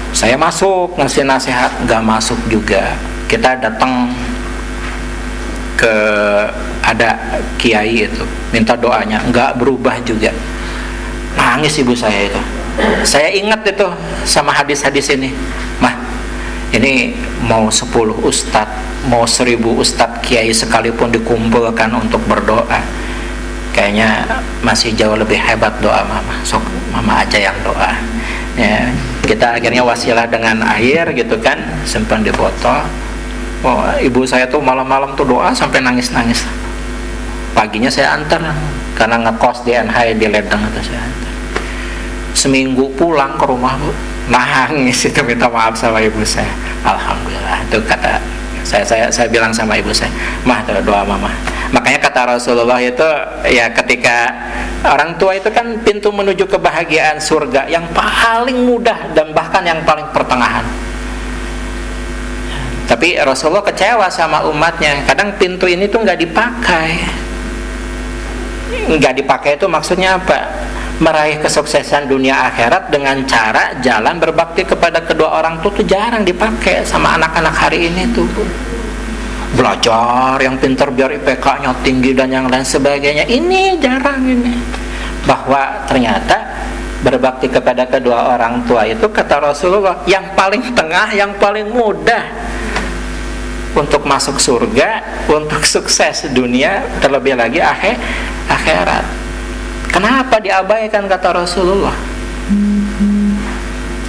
Saya masuk ngasih nasihat, gak masuk juga. Kita datang ke ada kiai itu, minta doanya, gak berubah juga. Nangis ibu saya itu. Saya ingat itu sama hadis-hadis ini. Mah, Ini mau 10 ustadz, mau 1000 ustadz kiai sekalipun dikumpulkan untuk berdoa, kayaknya masih jauh lebih hebat doa mama. Sok mama aja yang doa. Ya, kita akhirnya wasilah dengan air gitu kan, simpan di botol. Oh, ibu saya tuh malam-malam tuh doa sampai nangis-nangis. Paginya saya antar karena ngekos di NH di Ledeng itu saya antar. Seminggu pulang ke rumah bu, nangis itu minta maaf sama ibu saya. Alhamdulillah, itu kata saya bilang sama ibu saya, mah doa mama. Makanya kata Rasulullah itu ya, ketika orang tua itu kan pintu menuju kebahagiaan surga yang paling mudah dan bahkan yang paling pertengahan. Tapi Rasulullah kecewa sama umatnya, kadang pintu ini tuh nggak dipakai. Nggak dipakai itu maksudnya apa? Meraih kesuksesan dunia akhirat dengan cara jalan berbakti kepada kedua orang tua tuh jarang dipakai sama anak-anak hari ini tuh. Belajar yang pintar biar IPK-nya tinggi dan yang lain sebagainya, ini jarang ini. Bahwa ternyata berbakti kepada kedua orang tua itu kata Rasulullah yang paling tengah, yang paling mudah untuk masuk surga, untuk sukses dunia, terlebih lagi akhirat. Kenapa diabaikan kata Rasulullah?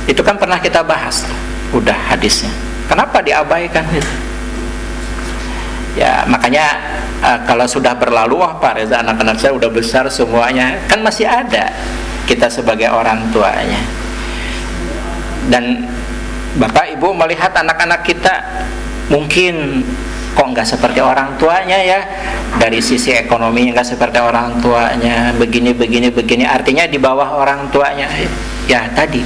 Itu kan pernah kita bahas, udah hadisnya. Kenapa diabaikan itu? Ya makanya kalau sudah berlalu, wah Pak Reza, anak-anak saya udah besar semuanya, kan masih ada kita sebagai orang tuanya. Dan Bapak Ibu melihat anak-anak kita mungkin kok nggak seperti orang tuanya ya, dari sisi ekonomi nggak seperti orang tuanya, begini, artinya di bawah orang tuanya. Ya tadi,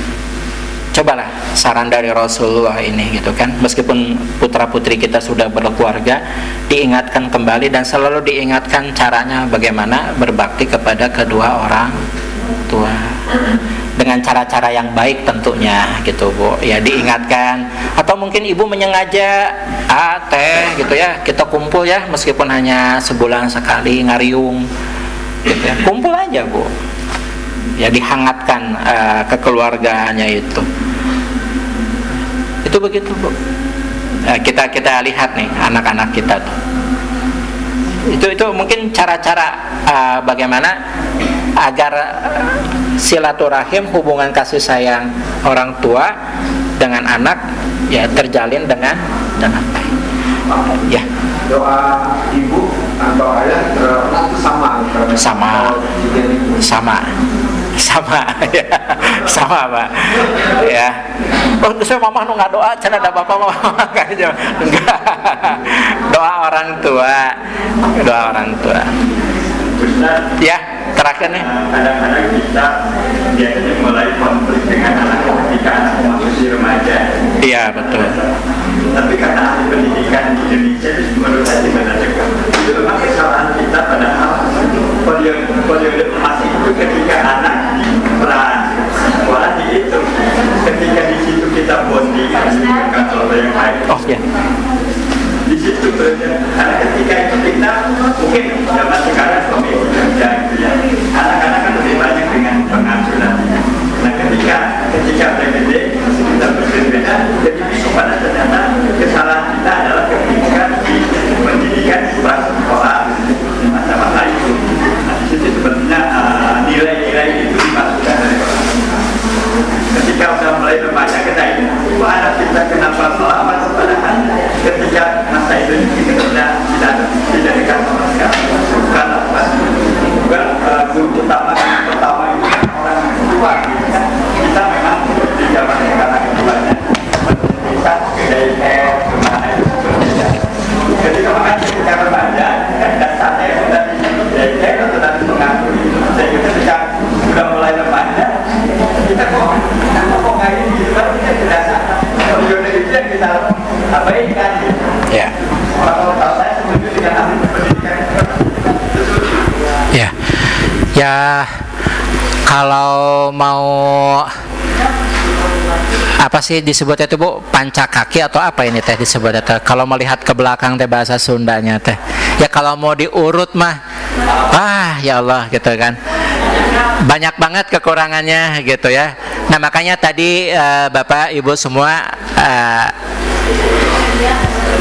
cobalah saran dari Rasulullah ini gitu kan, meskipun putra putri kita sudah berkeluarga, diingatkan kembali dan selalu diingatkan caranya bagaimana berbakti kepada kedua orang tua dengan cara-cara yang baik tentunya gitu Bu, ya diingatkan. Atau mungkin ibu menyengaja teh gitu ya, kita kumpul ya, meskipun hanya sebulan sekali ngariung gitu ya, kumpul aja Bu, ya dihangatkan kekeluargaannya itu begitu Bu. Kita lihat nih anak-anak kita tuh, itu mungkin cara-cara bagaimana agar silaturahim, hubungan kasih sayang orang tua dengan anak ya terjalin dengan baik. Ya. Doa ibu atau ayah itu sama ya. Sama Pak ya. Oh saya mama nu nggak doa, cina ada bapak mama enggak. Doa orang tua ya. Terakhir nih, kadang-kadang kita biasanya mulai konflik dengan anak ketika anak masih remaja. Iya betul. Tapi karena ahli pendidikan di Indonesia itu menurut saya benar juga. Itu memang kesalahan kita padahal periode emas itu ketika anak di peran sekolah dihitung. Ketika di situ kita bonding dengan orang yang lain. Oh ya. Di situ karena ketika itu kita mungkin zaman sekarang suami kerja gitu ya, anak-anak kan lebih banyak dengan pengasuhan. Nah ketika PBD kita berbeda, jadi pada ternyata kesalahan kita adalah ketika di pendidikan di sekolah masa-masa itu. Nah di situ sebenarnya nilai-nilai itu dimasukkan dari orang. Ketika sudah mulai remaja kita ini, anak kita kenapa selamat padahal ketika masa itu kita tidak dikasih sama sekali. Bukan guru utama itu kan orang tua gitu kan. Kita memang di zaman sekarang itu banyak kita dari kemana itu berbeda. Ketika makanya ketika remaja dasarnya itu dari atau dari mengatur itu. Jadi ketika sudah mulai remaja kita kok nggak ini gitu kan, kita tidak sadar periode itu yang kita abaikan gitu. Ya. Kalau saya setuju dengan ahli pendidikan. Ya kalau mau apa sih disebutnya itu Bu, panca kaki atau apa ini teh disebutnya teh, kalau melihat ke belakang teh bahasa Sundanya teh, ya kalau mau diurut mah ya Allah gitu kan, banyak banget kekurangannya gitu ya. Nah makanya tadi Bapak Ibu semua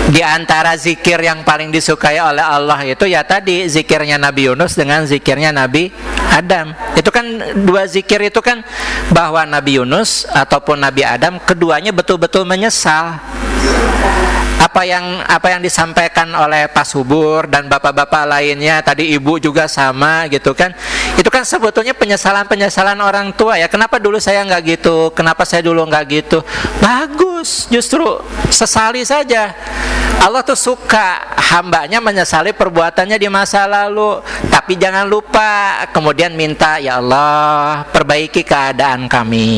Di antara zikir yang paling disukai oleh Allah itu ya tadi zikirnya Nabi Yunus dengan zikirnya Nabi Adam. Itu kan dua zikir itu kan, bahwa Nabi Yunus ataupun Nabi Adam keduanya betul-betul menyesal. Apa yang disampaikan oleh Pak Subur dan bapak-bapak lainnya, tadi ibu juga sama gitu kan, itu kan sebetulnya penyesalan orang tua ya. Kenapa dulu saya nggak gitu, kenapa saya dulu nggak gitu. Bagus, justru sesali saja. Allah tuh suka hambanya menyesali perbuatannya di masa lalu, tapi jangan lupa kemudian minta, ya Allah perbaiki keadaan kami.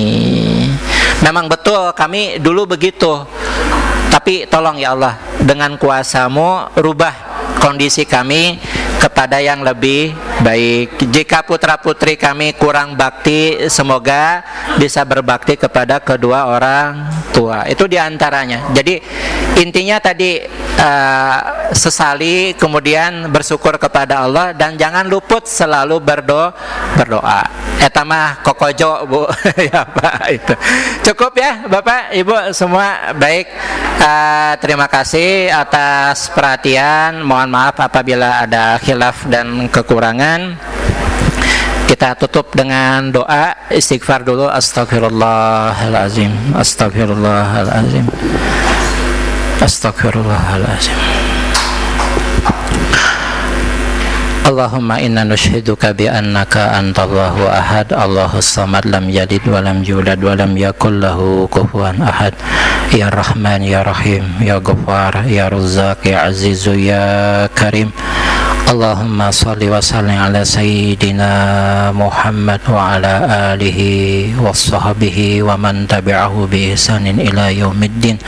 Memang betul kami dulu begitu, tapi tolong ya Allah, dengan kuasa-Mu rubah kondisi kami kepada yang lebih baik. Jika putra-putri kami kurang bakti, semoga bisa berbakti kepada kedua orang tua. Itu diantaranya. Jadi intinya tadi sesali, kemudian bersyukur kepada Allah, dan jangan luput selalu berdoa. Eta mah kokojo Bu. Ya Pak, itu. Cukup ya Bapak, Ibu semua. Baik. Terima kasih atas perhatian. Mohon maaf apabila ada khilaf dan kekurangan. Kita tutup dengan doa istighfar dulu. Astagfirullahalazim. Astagfirullahalazim. Astagfirullahalazim. Allahumma inna nushhiduka bi annaka antallahu ahad, Allahus samad, lam yalid wa lam yulad wa lam yakul lahu kufuwan ahad. Ya Rahman ya Rahim ya Ghaffar ya Razzaq ya Azizu ya Karim. Allahumma salli wa sallim ala sayyidina Muhammad wa ala alihi wa sahbihi wa man tabi'ahu bi ihsanin ila yaumiddin.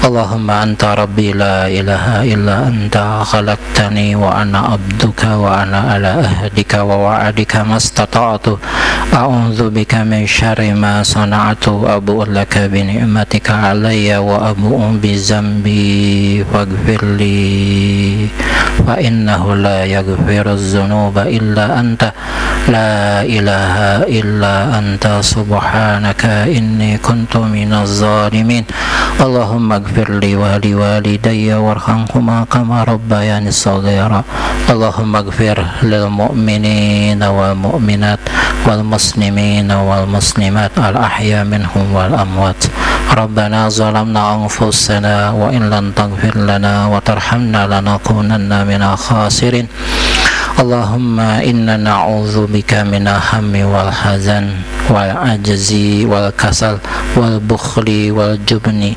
Allahumma anta rabbi la ilaha illa anta khalaqtani wa ana abduka wa ana ala ahdika wa wa'adika mastata'tu a'udzu bika min syarri ma sana'tu abu'u laka bi ni'matika alayya wa abu'u bi zambi faghfirli fa innahu la yaghfiru dzunuba illa anta la ilaha illa anta subhanaka inni kuntu minaz zalimin. Allahumma ighfirli wa liwalidayya warhamhuma kama rabbayani shaghira. Allahumma ighfir lil mu'minina wal mu'minat wal muslimina wal muslimat al ahya minhum wal amwat. Rabbana zalamna anfusana wa in lam taghfir lana wa tarhamna lanakunanna minal khasirin. Allahumma inna na'udzu bika minal hammi wal hazan wal ajzi wal kasal wal bukhli wal jubni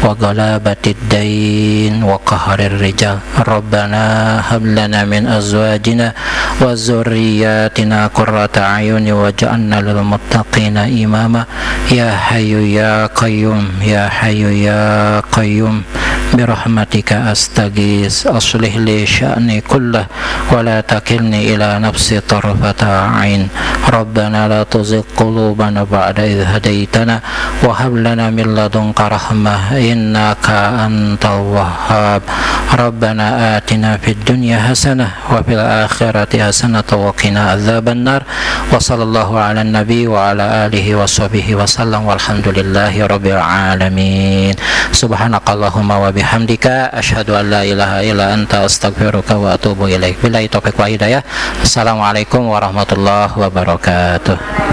wa galabatid dain wa qahrir rijal. Rabbana hab lana min azwajina wa dzurriyyatina qurrata a'yun waj'alna lil muttaqina imama. Ya hayyu ya qayyum ya hayyu ya qayyum birahmatika astaghis aslih li sya'ni kullah wa la takilni ila nafsi tarfata ain. Rabbana la tuzigh qulubana ba'da idh hadaitana wa hab lana min ladunka rahmah innaka antal wahhab. Rabbana atina fid dunya hasanah wa fil akhirati hasanah wa qina adzaban nar. Wa sallallahu ala nabi wa ala alihi wa sahbihi wa sallam walhamdulillahi rabbil alamin. Subhanakallahumma wa bihamdika asyhadu an la ilaha illa anta astaghfiruka wa atubu ilaik. Billahi taufiq wa hidayah. Assalamualaikum warahmatullahi wabarakatuh.